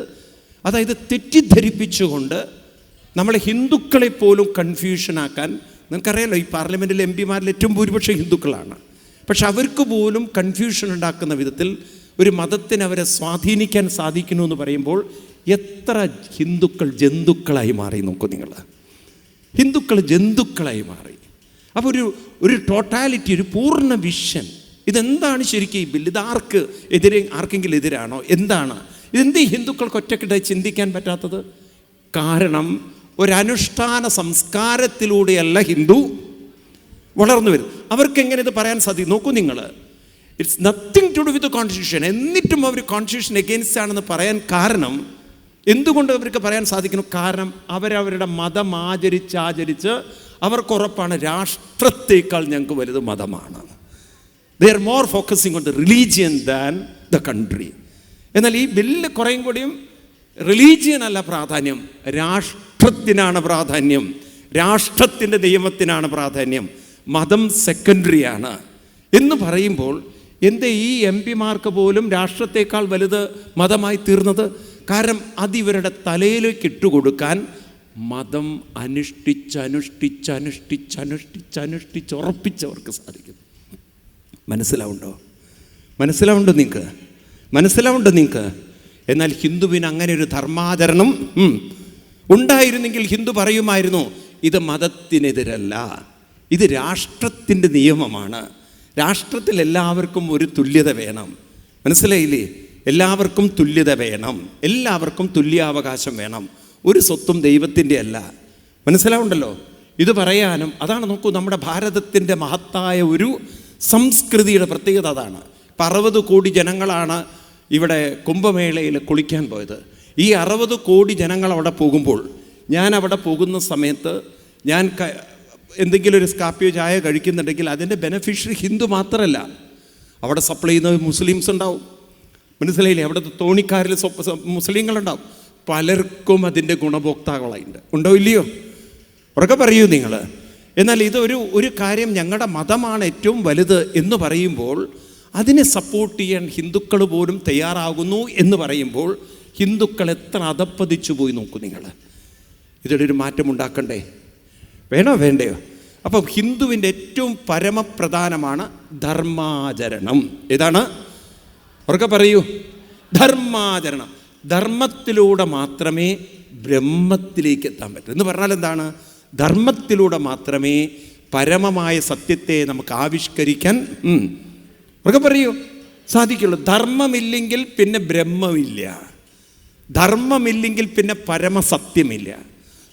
അതായത് തെറ്റിദ്ധരിപ്പിച്ചുകൊണ്ട് നമ്മളെ ഹിന്ദുക്കളെ പോലും കൺഫ്യൂഷനാക്കാൻ. നിങ്ങൾക്കറിയാലോ, ഈ പാർലമെൻറ്റിലെ എം പിമാരിൽ ഏറ്റവും ഭൂരിപക്ഷം ഹിന്ദുക്കളാണ്. പക്ഷെ അവർക്ക് പോലും കൺഫ്യൂഷൻ ഉണ്ടാക്കുന്ന വിധത്തിൽ ഒരു മതത്തിന് അവരെ സ്വാധീനിക്കാൻ സാധിക്കുന്നു എന്ന് പറയുമ്പോൾ എത്ര ഹിന്ദുക്കൾ ജന്തുക്കളായി മാറി നോക്കൂ നിങ്ങൾ. ഹിന്ദുക്കൾ ജന്തുക്കളായി മാറി. അപ്പോൾ ഒരു ടോട്ടാലിറ്റി, ഒരു പൂർണ്ണ വിഷൻ. ഇതെന്താണ് ശരിക്കും ഈ ബില്ല്? ഇത് ആർക്കെങ്കിലും എതിരാണോ? എന്താണ് ഇതെന്ത് ഈ ഹിന്ദുക്കൾക്ക് ഒറ്റക്കിട്ട് ചിന്തിക്കാൻ പറ്റാത്തത്? കാരണം ഒരനുഷ്ഠാന സംസ്കാരത്തിലൂടെയല്ല ഹിന്ദു വളർന്നു വരും. അവർക്ക് എങ്ങനെ ഇത് പറയാൻ സാധിക്കും? നോക്കൂ നിങ്ങൾ, it's nothing to do with constitution. എന്നിട്ടും അവർ കോൺസ്റ്റിറ്റ്യൂഷൻ എഗെയിൻസ്റ്റ് ആണെന്ന് പറയാൻ കാരണം, എന്തുകൊണ്ട് അവർക്ക് പറയാൻ സാധിക്കുന്നു? കാരണം അവരവരുടെ മതം ആചരിച്ച് അവർക്കുറപ്പാണ് രാഷ്ട്രത്തേക്കാൾ ഞങ്ങൾക്ക് വലുത് മതമാണ്. They are more focusing on the religion than the country. എന്നാൽ ഈ ബില്ല് കുറേയും കൂടിയും റിലീജിയൻ അല്ല പ്രാധാന്യം, രാഷ്ട്രത്തിനാണ് പ്രാധാന്യം, രാഷ്ട്രത്തിൻ്റെ നിയമത്തിനാണ് പ്രാധാന്യം, മതം സെക്കൻഡറിയാണ് എന്ന് പറയുമ്പോൾ എന്തേ ഈ എം പിമാർക്ക് പോലും രാഷ്ട്രത്തേക്കാൾ വലുത് മതമായി തീർന്നത്? കാരണം അതിവരുടെ തലയിലേക്ക് ഇട്ടുകൊടുക്കാൻ മതം ഉറപ്പിച്ചവർക്ക് സാധിക്കും. മനസ്സിലാവുണ്ടോ നിങ്ങൾക്ക്? എന്നാൽ ഹിന്ദുവിന് അങ്ങനെ ഒരു ധർമാചരണം ഉണ്ടായിരുന്നെങ്കിൽ ഹിന്ദു പറയുമായിരുന്നു, ഇത് മതത്തിനെതിരല്ല, ഇത് രാഷ്ട്രത്തിൻ്റെ നിയമമാണ്, രാഷ്ട്രത്തിൽ എല്ലാവർക്കും ഒരു തുല്യത വേണം. മനസ്സിലായില്ലേ? എല്ലാവർക്കും തുല്യത വേണം, എല്ലാവർക്കും തുല്യാവകാശം വേണം, ഒരു സ്വത്തും ദൈവത്തിൻ്റെ അല്ല. മനസ്സിലാവുണ്ടല്ലോ? ഇത് പറയാനും അതാണ്. നോക്കൂ, നമ്മുടെ ഭാരതത്തിൻ്റെ മഹത്തായ ഒരു സംസ്കൃതിയുടെ പ്രത്യേകത അതാണ്. 60 കോടി ജനങ്ങളാണ് ഇവിടെ കുംഭമേളയിൽ കുളിക്കാൻ പോയത്. ഈ 60 കോടി ജനങ്ങൾ അവിടെ പോകുമ്പോൾ, ഞാൻ അവിടെ പോകുന്ന സമയത്ത് ഞാൻ എന്തെങ്കിലും ഒരു കാപ്പിയോ ചായ കഴിക്കുന്നുണ്ടെങ്കിൽ അതിൻ്റെ ബെനഫിഷ്യറി ഹിന്ദു മാത്രമല്ല, അവിടെ സപ്ലൈ ചെയ്യുന്ന മുസ്ലിംസ് ഉണ്ടാവും. മനസ്സിലായില്ലേ? അവിടുത്തെ തോണിക്കാരിൽ മുസ്ലിങ്ങളുണ്ടാവും. പലർക്കും അതിൻ്റെ ഗുണഭോക്താക്കളായിട്ടുണ്ട്. ഉണ്ടോ ഇല്ലയോ? ഉറക്കെ പറയൂ നിങ്ങൾ. എന്നാൽ ഒരു കാര്യം, ഞങ്ങളുടെ മതമാണ് ഏറ്റവും വലുത് എന്ന് പറയുമ്പോൾ അതിനെ സപ്പോർട്ട് ചെയ്യാൻ ഹിന്ദുക്കൾ പോലും തയ്യാറാകുന്നു എന്ന് പറയുമ്പോൾ ഹിന്ദുക്കൾ എത്ര അധപ്പതിച്ചു പോയി നോക്കൂ നിങ്ങൾ. ഇതിലൊരു ഒരു മാറ്റമുണ്ടാക്കണ്ടേ? വേണ്ടയോ? അപ്പം ഹിന്ദുവിൻ്റെ ഏറ്റവും പരമപ്രധാനമാണ് ധർമാചരണം. ഏതാണ്? ഉറക്കെ പറയൂ. ധർമാചരണം. ധർമ്മത്തിലൂടെ മാത്രമേ ബ്രഹ്മത്തിലേക്ക് എത്താൻ പറ്റൂ. എന്ന് പറഞ്ഞാൽ എന്താണ്? ധർമ്മത്തിലൂടെ മാത്രമേ പരമമായ സത്യത്തെ നമുക്ക് ആവിഷ്കരിക്കാൻ ഉറക്കെ പറയൂ സാധിക്കുള്ളൂ. ധർമ്മമില്ലെങ്കിൽ പിന്നെ ബ്രഹ്മമില്ല, ധർമ്മമില്ലെങ്കിൽ പിന്നെ പരമസത്യമില്ല.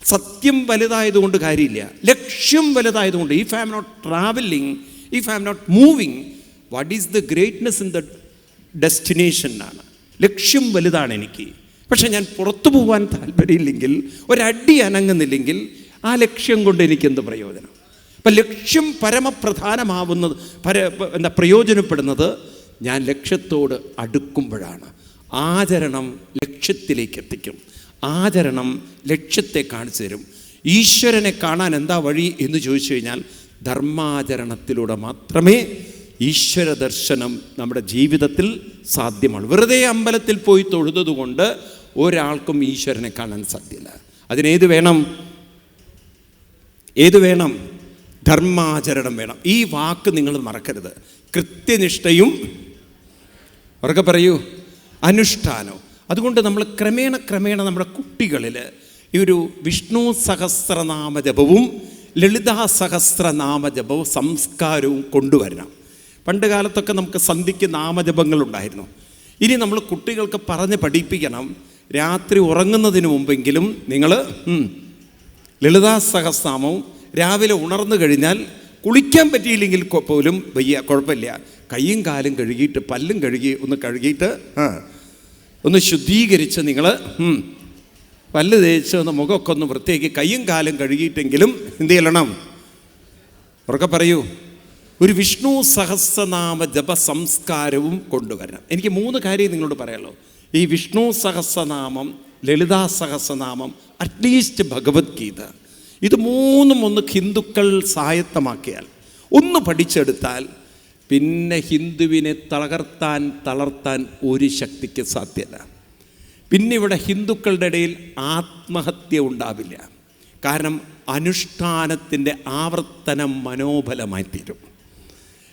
സത്യം വലുതായതുകൊണ്ട് കാര്യമില്ല, ലക്ഷ്യം വലുതായതുകൊണ്ട്. If I am not travelling, if I am not moving, what is the greatness in the destination ആണ്. ലക്ഷ്യം വലുതാണ് എനിക്ക്. പക്ഷെ ഞാൻ പുറത്തു പോകാൻ താല്പര്യമില്ലെങ്കിൽ, ഒരടി അനങ്ങുന്നില്ലെങ്കിൽ ആ ലക്ഷ്യം കൊണ്ട് എനിക്കെന്ത് പ്രയോജനം? അപ്പം ലക്ഷ്യം പരമപ്രധാനമാവുന്നത്, പ്രയോജനപ്പെടുന്നത് ഞാൻ ലക്ഷ്യത്തോട് അടുക്കുമ്പോഴാണ്. ആചരണം ലക്ഷ്യത്തിലേക്ക് എത്തിക്കും. ആചരണം ലക്ഷ്യത്തെ കാണിച്ചു തരും. ഈശ്വരനെ കാണാൻ എന്താ വഴി എന്ന് ചോദിച്ചു കഴിഞ്ഞാൽ ധർമാചരണത്തിലൂടെ മാത്രമേ ഈശ്വര ദർശനം നമ്മുടെ ജീവിതത്തിൽ സാധ്യമാണ്. വെറുതെ അമ്പലത്തിൽ പോയി തൊഴുതുകൊണ്ട് ഒരാൾക്കും ഈശ്വരനെ കാണാൻ സാധ്യമല്ല. അതിനേത് വേണം? ധർമാചരണം വേണം. ഈ വാക്ക് നിങ്ങൾ മറക്കരുത്. കൃത്യനിഷ്ഠയും, ഉറക്കെ പറയൂ, അനുഷ്ഠാനവും. അതുകൊണ്ട് നമ്മൾ ക്രമേണ നമ്മുടെ കുട്ടികളിൽ ഈ ഒരു വിഷ്ണു സഹസ്രനാമ ജപവും ലളിതാ സഹസ്രനാമ ജപവും സംസ്കാരവും കൊണ്ടുവരണം. പണ്ട് കാലത്തൊക്കെ നമുക്ക് സന്ധ്യയ്ക്ക് നാമജപങ്ങളുണ്ടായിരുന്നു. ഇനി നമ്മൾ കുട്ടികൾക്ക് പറഞ്ഞ് പഠിപ്പിക്കണം, രാത്രി ഉറങ്ങുന്നതിന് മുമ്പെങ്കിലും നിങ്ങൾ ലളിതാ സഹസ്രനാമവും, രാവിലെ ഉണർന്നു കഴിഞ്ഞാൽ കുളിക്കാൻ പറ്റിയില്ലെങ്കിൽ പോലും കുഴപ്പമില്ല, കൈയും കാലും കഴുകിയിട്ട് പല്ലും കഴുകിയിട്ട് ഒന്ന് ശുദ്ധീകരിച്ച് നിങ്ങൾ പല്ല് തേച്ച് ഒന്ന് മുഖമൊക്കെ ഒന്ന് വൃത്തിയാക്കി കൈയും കാലും കഴുകിയിട്ടെങ്കിലും എന്ത് ചെയ്യണം? ഉറക്കെ പറയൂ. ഒരു വിഷ്ണു സഹസ്രനാമ ജപ സംസ്കാരവും കൊണ്ടുവരണം. എനിക്ക് 3 കാര്യം നിങ്ങളോട് പറയാമല്ലോ. ഈ വിഷ്ണു സഹസ്രനാമം ലളിതാ സഹസ്രനാമം, അറ്റ്ലീസ്റ്റ് ഭഗവത്ഗീത, ഇത് മൂന്നും ഒന്ന് ഹിന്ദുക്കൾ സ്വായത്തമാക്കിയാൽ, ഒന്ന് പഠിച്ചെടുത്താൽ പിന്നെ ഹിന്ദുവിനെ തളർത്താൻ ഒരു ശക്തിക്ക് സാധ്യമല്ല. പിന്നെ ഇവിടെ ഹിന്ദുക്കളുടെ ഇടയിൽ ആത്മഹത്യ ഉണ്ടാവില്ല. കാരണം അനുഷ്ഠാനത്തിൻ്റെ ആവർത്തനം മനോബലമായി തീരും.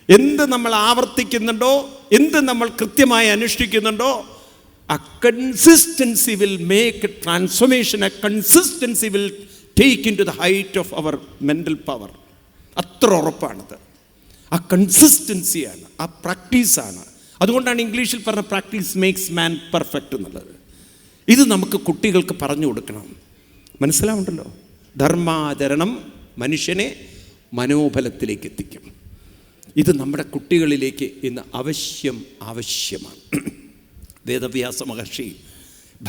എന്ത് നമ്മൾ ആവർത്തിക്കുന്നുണ്ടോ, എന്ത് നമ്മൾ കൃത്യമായി അനുഷ്ഠിക്കുന്നുണ്ടോ, a consistency will make a transformation. A consistency will take into the height of our mental power. അത്ര ഉറപ്പാണത്. ആ കൺസിസ്റ്റൻസിയാണ്, ആ പ്രാക്ടീസാണ്. അതുകൊണ്ടാണ് ഇംഗ്ലീഷിൽ പറഞ്ഞ പ്രാക്ടീസ് മേക്സ് മാൻ പെർഫെക്റ്റ് എന്നുള്ളത്. ഇത് നമുക്ക് കുട്ടികൾക്ക് പറഞ്ഞു കൊടുക്കണം. മനസ്സിലാവുണ്ടല്ലോ? ധർമാചരണം മനുഷ്യനെ മനോബലത്തിലേക്ക് എത്തിക്കും. ഇത് നമ്മുടെ കുട്ടികളിലേക്ക് ഇന്ന് ആവശ്യമാണ്. വേദവ്യാസ മഹർഷി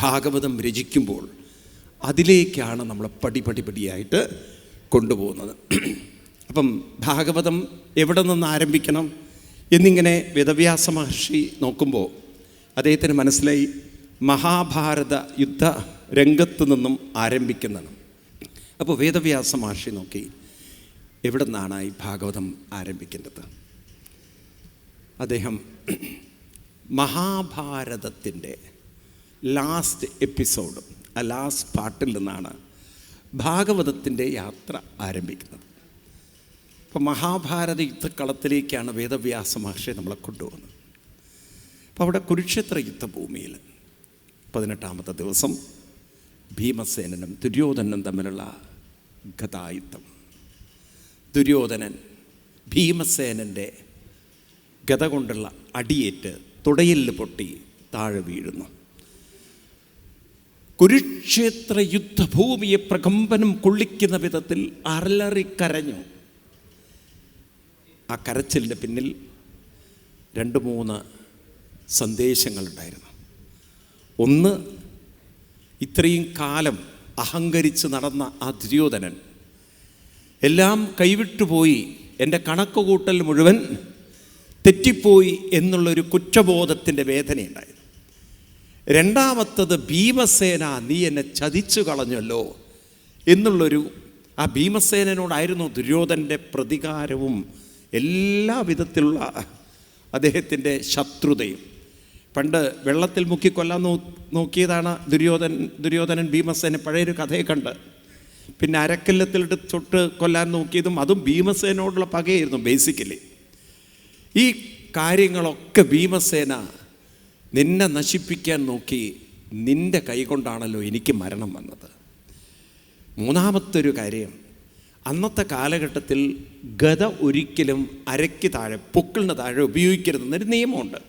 ഭാഗവതം രചിക്കുമ്പോൾ അതിലേക്കാണ് നമ്മൾ പടിയായിട്ട് കൊണ്ടുപോകുന്നത്. അപ്പം ഭാഗവതം എവിടെ നിന്ന് ആരംഭിക്കണം എന്നിങ്ങനെ വേദവ്യാസ മഹർഷി നോക്കുമ്പോൾ അദ്ദേഹത്തിന് മനസ്സിലായി മഹാഭാരത യുദ്ധ രംഗത്ത് നിന്നും ആരംഭിക്കുന്നതാണ്. അപ്പോൾ വേദവ്യാസ മഹർഷി നോക്കി എവിടെ നിന്നാണ് ഈ ഭാഗവതം ആരംഭിക്കേണ്ടത്. അദ്ദേഹം മഹാഭാരതത്തിൻ്റെ ലാസ്റ്റ് എപ്പിസോഡ്, ആ ലാസ്റ്റ് പാർട്ടിൽ നിന്നാണ് ഭാഗവതത്തിൻ്റെ യാത്ര ആരംഭിക്കുന്നത്. അപ്പോൾ മഹാഭാരത യുദ്ധക്കളത്തിലേക്കാണ് വേദവ്യാസ മഹർഷി നമ്മളെ കൊണ്ടുപോകുന്നത്. അപ്പോൾ അവിടെ കുരുക്ഷേത്ര യുദ്ധഭൂമിയിൽ 18ാമത്തെ ദിവസം ഭീമസേനനും ദുര്യോധനനും തമ്മിലുള്ള ഗദായുദ്ധം. ദുര്യോധനൻ ഭീമസേനൻ്റെ ഗദ കൊണ്ടുള്ള അടിയേറ്റ് തുടയിൽ പൊട്ടി താഴെ വീഴുന്നു. കുരുക്ഷേത്ര യുദ്ധഭൂമിയെ പ്രകമ്പനം കൊള്ളിക്കുന്ന വിധത്തിൽ അലറിക്കരഞ്ഞു. ആ കരച്ചിലിൻ്റെ പിന്നിൽ 2-3 സന്ദേശങ്ങളുണ്ടായിരുന്നു. ഒന്ന്, ഇത്രയും കാലം അഹങ്കരിച്ച് നടന്ന ആ ദുര്യോധനൻ എല്ലാം കൈവിട്ടുപോയി, എൻ്റെ കണക്കുകൂട്ടൽ മുഴുവൻ തെറ്റിപ്പോയി എന്നുള്ളൊരു കുറ്റബോധത്തിൻ്റെ വേദനയുണ്ടായിരുന്നു. രണ്ടാമത്തത്, ഭീമസേന നീ എന്നെ ചതിച്ചു കളഞ്ഞല്ലോ എന്നുള്ളൊരു ആ ഭീമസേനോടായിരുന്നു ദുര്യോധനൻ്റെ പ്രതികാരവും എല്ലാ വിധത്തിലുള്ള അദ്ദേഹത്തിൻ്റെ ശത്രുതയും. പണ്ട് വെള്ളത്തിൽ മുക്കിക്കൊല്ലാൻ നോക്കിയതാണ് ദുര്യോധനൻ ഭീമസേന. പഴയൊരു കഥയെ കണ്ട് പിന്നെ അരക്കല്ലത്തിലിട്ട് തൊട്ട് കൊല്ലാൻ നോക്കിയതും അതും ഭീമസേനോടുള്ള പകയായിരുന്നു ബേസിക്കലി. ഈ കാര്യങ്ങളൊക്കെ ഭീമസേന നിന്നെ നശിപ്പിക്കാൻ നോക്കി, നിൻ്റെ കൈകൊണ്ടാണല്ലോ എനിക്ക് മരണം വന്നത്. മൂന്നാമത്തൊരു കാര്യം, അന്നത്തെ കാലഘട്ടത്തിൽ ഗദ ഒരിക്കലും അരയ്ക്ക് താഴെ, പൊക്കിളിന് താഴെ ഉപയോഗിക്കരുതെന്നൊരു നിയമമുണ്ട്.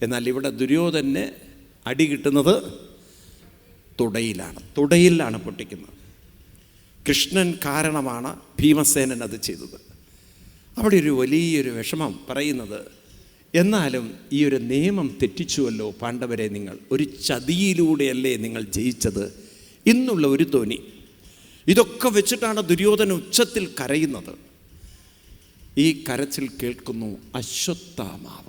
എന്നാൽ ഇവിടെ ദുര്യോധനന് അടി കിട്ടുന്നത് തുടയിലാണ് പൊട്ടിക്കുന്നത്. കൃഷ്ണൻ കാരണമാണ് ഭീമസേനൻ അത് ചെയ്തത്. അവിടെ ഒരു വലിയൊരു വിഷമം പറയുന്നത്, എന്നാലും ഈ ഒരു നിയമം തെറ്റിച്ചുവല്ലോ പാണ്ഡവരെ, നിങ്ങൾ ഒരു ചതിയിലൂടെയല്ലേ നിങ്ങൾ ജയിച്ചത് എന്നുള്ള ഒരു തോന്നി. ഇതൊക്കെ വെച്ചിട്ടാണ് ദുര്യോധന ഉച്ചത്തിൽ കരയുന്നത്. ഈ കരച്ചിൽ കേൾക്കുന്നു അശ്വത്ഥാമാവ്.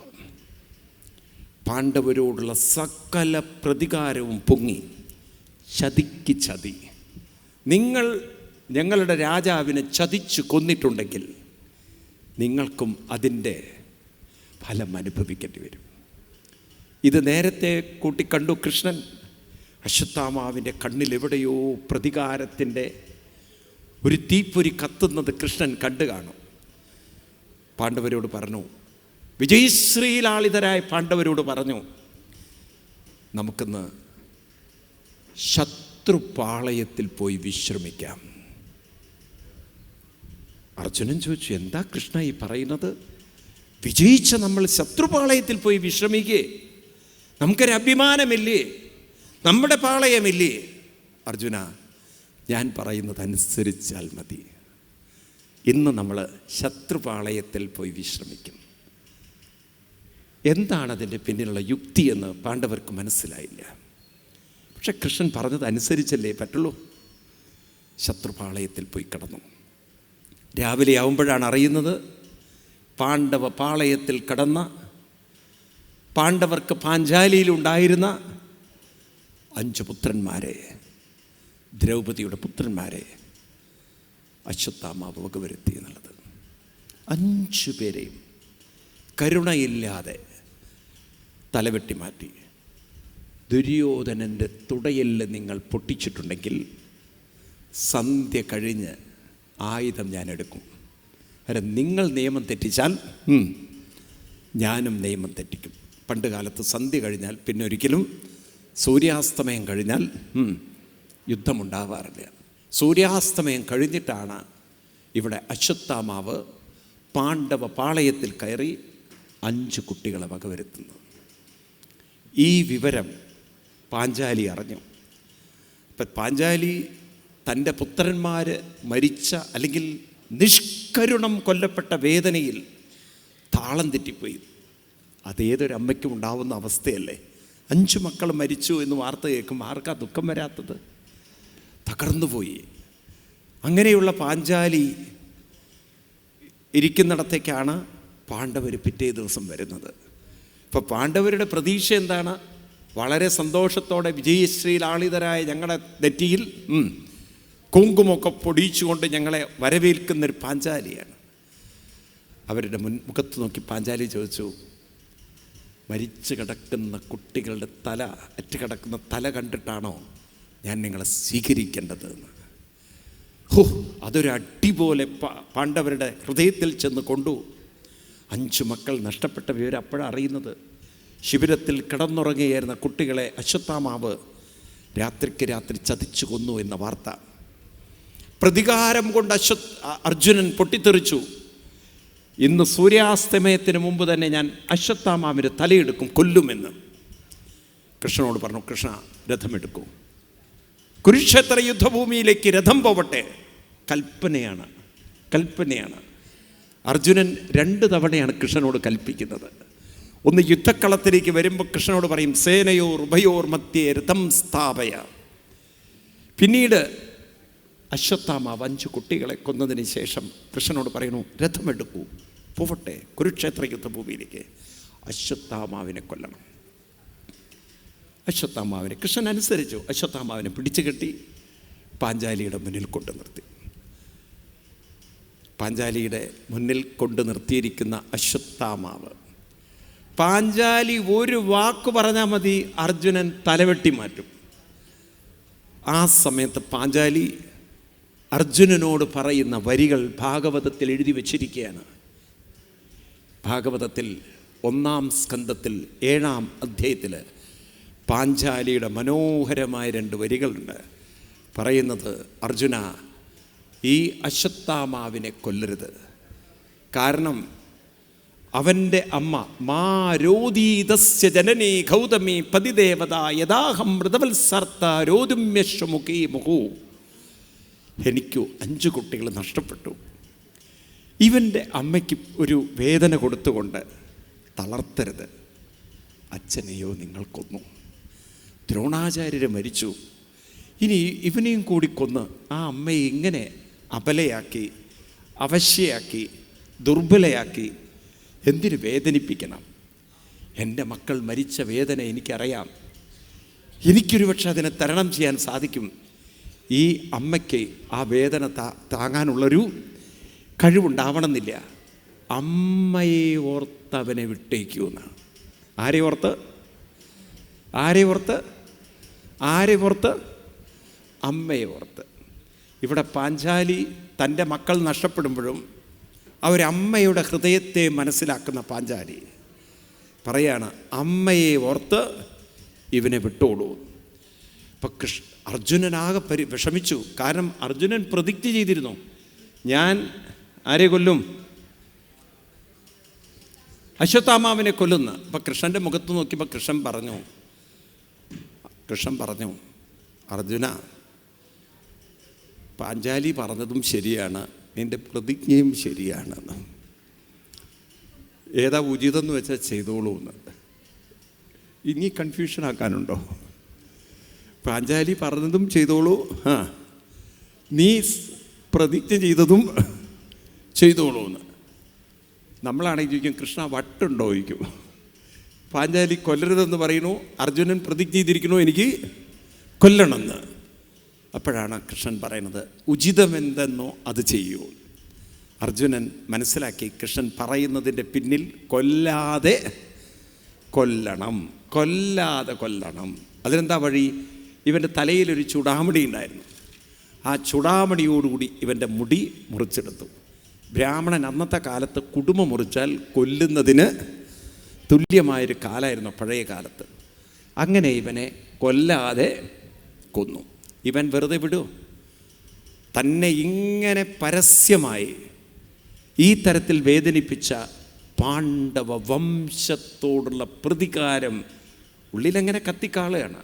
പാണ്ഡവരോടുള്ള സകല പ്രതികാരവും പൊങ്ങി. ചതിക്ക് ചതി. നിങ്ങൾ ഞങ്ങളുടെ രാജാവിനെ ചതിച്ചു കൊന്നിട്ടുണ്ടെങ്കിൽ നിങ്ങൾക്കും അതിൻ്റെ ഫലം അനുഭവിക്കേണ്ടി വരും. ഇത് നേരത്തെ കൂട്ടിക്കണ്ടു കൃഷ്ണൻ. അശ്വത്ഥാമാവിൻ്റെ കണ്ണിൽ എവിടെയോ പ്രതികാരത്തിൻ്റെ ഒരു തീപ്പൊരി കത്തുന്നത് കൃഷ്ണൻ കണ്ടു കാണും. പാണ്ഡവരോട് പറഞ്ഞു, വിജയശ്രീലാളിതരായ പാണ്ഡവരോട് പറഞ്ഞു, നമുക്കിന്ന് ശത്രുപാളയത്തിൽ പോയി വിശ്രമിക്കാം. അർജുനൻ ചോദിച്ചു, എന്താ കൃഷ്ണ ഈ പറയുന്നത്? വിജയിച്ച നമ്മൾ ശത്രുപാളയത്തിൽ പോയി വിശ്രമിക്കേ? നമുക്കൊരു അഭിമാനമില്ലേ? നമ്മുടെ പാളയമില്ലേ? അർജുന, ഞാൻ പറയുന്നത് അനുസരിച്ചാൽ മതി. ഇന്ന് നമ്മൾ ശത്രുപാളയത്തിൽ പോയി വിശ്രമിക്കും. എന്താണതിൻ്റെ പിന്നിലുള്ള യുക്തിയെന്ന് പാണ്ഡവർക്ക് മനസ്സിലായില്ല. പക്ഷെ കൃഷ്ണൻ പറഞ്ഞത് അനുസരിച്ചല്ലേ പറ്റുള്ളൂ. ശത്രുപാളയത്തിൽ പോയി കിടന്നു. രാവിലെ ആവുമ്പോഴാണ് അറിയുന്നത്, പാണ്ഡവ പാളയത്തിൽ കടന്ന പാണ്ഡവർക്ക് പാഞ്ചാലിയിലുണ്ടായിരുന്ന 5 പുത്രന്മാരെ, ദ്രൗപദിയുടെ പുത്രന്മാരെ അശ്വത്ഥാമാവ് വകവരുത്തി എന്നുള്ളത്. 5 പേരെയും കരുണയില്ലാതെ തലവെട്ടി മാറ്റി. ദുര്യോധനൻ്റെ തുടയെല്ല് നിങ്ങൾ പൊട്ടിച്ചിട്ടുണ്ടെങ്കിൽ സന്ധ്യ കഴിഞ്ഞ് ആയുധം ഞാൻ എടുക്കും. കാരണം നിങ്ങൾ നിയമം തെറ്റിച്ചാൽ ഞാനും നിയമം തെറ്റിക്കും. പണ്ട് കാലത്ത് സന്ധ്യ കഴിഞ്ഞാൽ പിന്നെ ഒരിക്കലും സൂര്യാസ്തമയം കഴിഞ്ഞാൽ യുദ്ധമുണ്ടാവാറില്ല. സൂര്യാസ്തമയം കഴിഞ്ഞിട്ടാണ് ഇവിടെ അശ്വത്ഥാമാവ് പാണ്ഡവ പാളയത്തിൽ കയറി 5 കുട്ടികളെ വകവരുത്തുന്നത്. ഈ വിവരം പാഞ്ചാലി അറിഞ്ഞു. ഇപ്പം പാഞ്ചാലി തൻ്റെ പുത്രന്മാർ മരിച്ച അല്ലെങ്കിൽ നിഷ്കരുണം കൊല്ലപ്പെട്ട വേദനയിൽ താളം തെറ്റിപ്പോയി. അതേതൊരു അമ്മയ്ക്കും ഉണ്ടാവുന്ന അവസ്ഥയല്ലേ? 5 മക്കൾ മരിച്ചു എന്ന് വാർത്ത കേൾക്കുമ്പോൾ ആർക്കാ ദുഃഖം വരാത്തത്? തകർന്നുപോയി. അങ്ങനെയുള്ള പാഞ്ചാലി ഇരിക്കുന്നിടത്തേക്കാണ് പാണ്ഡവർ പിറ്റേ ദിവസം വരുന്നത്. ഇപ്പോൾ പാണ്ഡവരുടെ പ്രതീക്ഷ എന്താണ്? വളരെ സന്തോഷത്തോടെ വിജയശ്രീലാളിതരായ ഞങ്ങളുടെ നെറ്റിയിൽ കുങ്കുമൊക്കെ പൊടിച്ചുകൊണ്ട് ഞങ്ങളെ വരവേൽക്കുന്നൊരു പാഞ്ചാലിയാണ്. അവരുടെ മുഖത്ത് നോക്കി പാഞ്ചാലി ചോദിച്ചു, മരിച്ചു കിടക്കുന്ന കുട്ടികളുടെ തല, അറ്റുകിടക്കുന്ന തല കണ്ടിട്ടാണോ ഞാൻ നിങ്ങളെ സ്വീകരിക്കേണ്ടത് എന്ന്? അതൊരു അടിപോലെ പാണ്ഡവരുടെ ഹൃദയത്തിൽ ചെന്ന് കൊണ്ടു. 5 മക്കൾ നഷ്ടപ്പെട്ട വിവരം അപ്പോഴാണ് അറിയുന്നത്. ശിബിരത്തിൽ കിടന്നുറങ്ങുകയായിരുന്ന കുട്ടികളെ അശ്വത്ഥാമാവ് രാത്രിക്ക് രാത്രി ചതിച്ചു കൊന്നു എന്ന വാർത്ത. പ്രതികാരം കൊണ്ട് അർജുനൻ പൊട്ടിത്തെറിച്ചു. ഇന്ന് സൂര്യാസ്തമയത്തിന് മുമ്പ് തന്നെ ഞാൻ അശ്വത്ഥാമാവിന് തലയെടുക്കും, കൊല്ലുമെന്ന് കൃഷ്ണനോട് പറഞ്ഞു. കൃഷ്ണ, രഥമെടുക്കൂ, കുരുക്ഷേത്ര യുദ്ധഭൂമിയിലേക്ക് രഥം പോവട്ടെ. കൽപ്പനയാണ്. അർജുനൻ 2 തവണയാണ് കൃഷ്ണനോട് കൽപ്പിക്കുന്നത്. ഒന്ന്, യുദ്ധക്കളത്തിലേക്ക് വരുമ്പോൾ കൃഷ്ണനോട് പറയും, സേനയോർ ഉഭയോർ മധ്യേ രഥം സ്ഥാപയ. പിന്നീട് അശ്വത്ഥാമാവ് 5 കുട്ടികളെ കൊന്നതിന് ശേഷം കൃഷ്ണനോട് പറയുന്നു, രഥമെടുക്കൂ, പോവട്ടെ കുരുക്ഷേത്ര യുദ്ധഭൂമിയിലേക്ക്. അശ്വത്ഥാമാവിനെ കൊല്ലണം. അശ്വത്ഥാമാവിനെ കൃഷ്ണൻ അനുസരിച്ചു. അശ്വത്ഥാമാവിനെ പിടിച്ചു കെട്ടി പാഞ്ചാലിയുടെ മുന്നിൽ കൊണ്ടു നിർത്തി. പാഞ്ചാലിയുടെ മുന്നിൽ കൊണ്ടു നിർത്തിയിരിക്കുന്ന അശ്വത്ഥാമാവ്, പാഞ്ചാലി ഒരു വാക്ക് പറഞ്ഞാൽ മതി അർജുനൻ തലവെട്ടി മാറ്റും. ആ സമയത്ത് പാഞ്ചാലി അർജുനനോട് പറയുന്ന വരികൾ ഭാഗവതത്തിൽ എഴുതി വച്ചിരിക്കുകയാണ്. ഭാഗവതത്തിൽ 1-ാം സ്കന്ധത്തിൽ 7-ാം അധ്യായത്തിൽ പാഞ്ചാലിയുടെ മനോഹരമായ 2 വരികളുണ്ട്. പറയുന്നത്, അർജുന, ഈ അശ്വത്ഥാമാവിനെ കൊല്ലരുത്. കാരണം അവൻ്റെ അമ്മ മാരോദീതസ്യ ജനനീ ഗൗതമി പതിദേവത യഥാഹം മൃതവത്സർത്ത രോതുമ്യശ്വമുഖീ മുഹു. എനിക്ക് 5 കുട്ടികൾ നഷ്ടപ്പെട്ടു. ഇവൻ്റെ അമ്മയ്ക്ക് ഒരു വേദന കൊടുത്തുകൊണ്ട് തളർത്തരുത്. അച്ഛനെയോ നിങ്ങൾ കൊന്നു, ദ്രോണാചാര്യരെ മരിച്ചു, ഇനി ഇവനെയും കൂടി കൊന്ന് ആ അമ്മയെ ഇങ്ങനെ അബലയാക്കി, അവശ്യയാക്കി, ദുർബലയാക്കി എന്തിനു വേദനിപ്പിക്കണം? എൻ്റെ മക്കൾ മരിച്ച വേദന എനിക്കറിയാം. എനിക്കൊരു പക്ഷെ അതിനെ തരണം ചെയ്യാൻ സാധിക്കും. ഈ അമ്മയ്ക്ക് ആ വേദന താങ്ങാനുള്ളൊരു കഴിവുണ്ടാവണമെന്നില്ല. അമ്മയെ ഓർത്ത് അവനെ വിട്ടേക്കുമെന്ന്. ആരെ ഓർത്ത്? അമ്മയെ ഓർത്ത്. ഇവിടെ പാഞ്ചാലി തൻ്റെ മക്കൾ നഷ്ടപ്പെടുമ്പോഴും അവരമ്മയുടെ ഹൃദയത്തെ മനസ്സിലാക്കുന്ന പാഞ്ചാലി പറയാണ്, അമ്മയെ ഓർത്ത് ഇവനെ വിട്ടോളൂ. അപ്പം അർജുനനാകെ വിഷമിച്ചു. കാരണം അർജുനൻ പ്രതിജ്ഞ ചെയ്തിരുന്നു, ഞാൻ ആരെ കൊല്ലും? അശ്വത്ഥാമാവിനെ കൊല്ലുന്ന. അപ്പം കൃഷ്ണൻ്റെ മുഖത്ത് നോക്കിയപ്പോൾ കൃഷ്ണൻ പറഞ്ഞു, അർജുന, പാഞ്ചാലി പറഞ്ഞതും ശരിയാണ്, നിൻ്റെ പ്രതിജ്ഞയും ശരിയാണെന്ന്. ഏതാ ഉചിതം എന്ന് വെച്ചാൽ ചെയ്തോളൂ എന്ന്. ഇനി കൺഫ്യൂഷൻ ആക്കാനുണ്ടോ? പാഞ്ചാലി പറഞ്ഞതും ചെയ്തോളൂ, നീ പ്രതിജ്ഞ ചെയ്തതും ചെയ്തോളൂ എന്ന്. നമ്മളാണെങ്കിൽ ചോദിക്കും, കൃഷ്ണ വട്ടുണ്ടോ ചോദിക്കും. പാഞ്ചാലി കൊല്ലരുതെന്ന് പറയുന്നു, അർജുനൻ പ്രതിജ്ഞ ചെയ്തിരിക്കണോ എനിക്ക് കൊല്ലണമെന്ന്. അപ്പോഴാണ് കൃഷ്ണൻ പറയുന്നത്, ഉചിതമെന്തെന്നോ അത് ചെയ്യൂ. അർജുനൻ മനസ്സിലാക്കി കൃഷ്ണൻ പറയുന്നതിൻ്റെ പിന്നിൽ കൊല്ലാതെ കൊല്ലണം, കൊല്ലാതെ കൊല്ലണം. അതിനെന്താ വഴി? ഇവൻ്റെ തലയിലൊരു ചുടാമണി ഉണ്ടായിരുന്നു. ആ ചുടാമണിയോടുകൂടി ഇവൻ്റെ മുടി മുറിച്ചെടുത്തു. ബ്രാഹ്മണൻ അന്നത്തെ കാലത്ത് കുടുംബ മുറിച്ചാൽ കൊല്ലുന്നതിന് തുല്യമായൊരു കാലമായിരുന്നു പഴയ കാലത്ത്. അങ്ങനെ ഇവനെ കൊല്ലാതെ കൊന്നു. ഇവൻ വെറുതെ വിടുമോ? തന്നെ ഇങ്ങനെ പരസ്യമായി ഈ തരത്തിൽ വേദനിപ്പിച്ച പാണ്ഡവ വംശത്തോടുള്ള പ്രതികാരം ഉള്ളിലെങ്ങനെ കത്തിക്കാളുകയാണ്.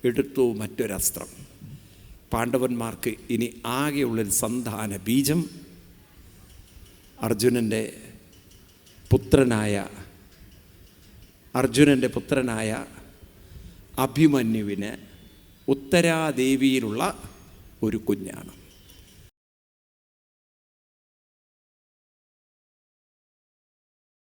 എടുത്തു മറ്റൊരസ്ത്രം. പാണ്ഡവന്മാർക്ക് ഇനി ആകെയുള്ളൊരു സന്താന ബീജം അർജുനൻ്റെ പുത്രനായ അഭിമന്യുവിന് ഉത്തരാദേവിയിലുള്ള ഒരു കുഞ്ഞാണ്.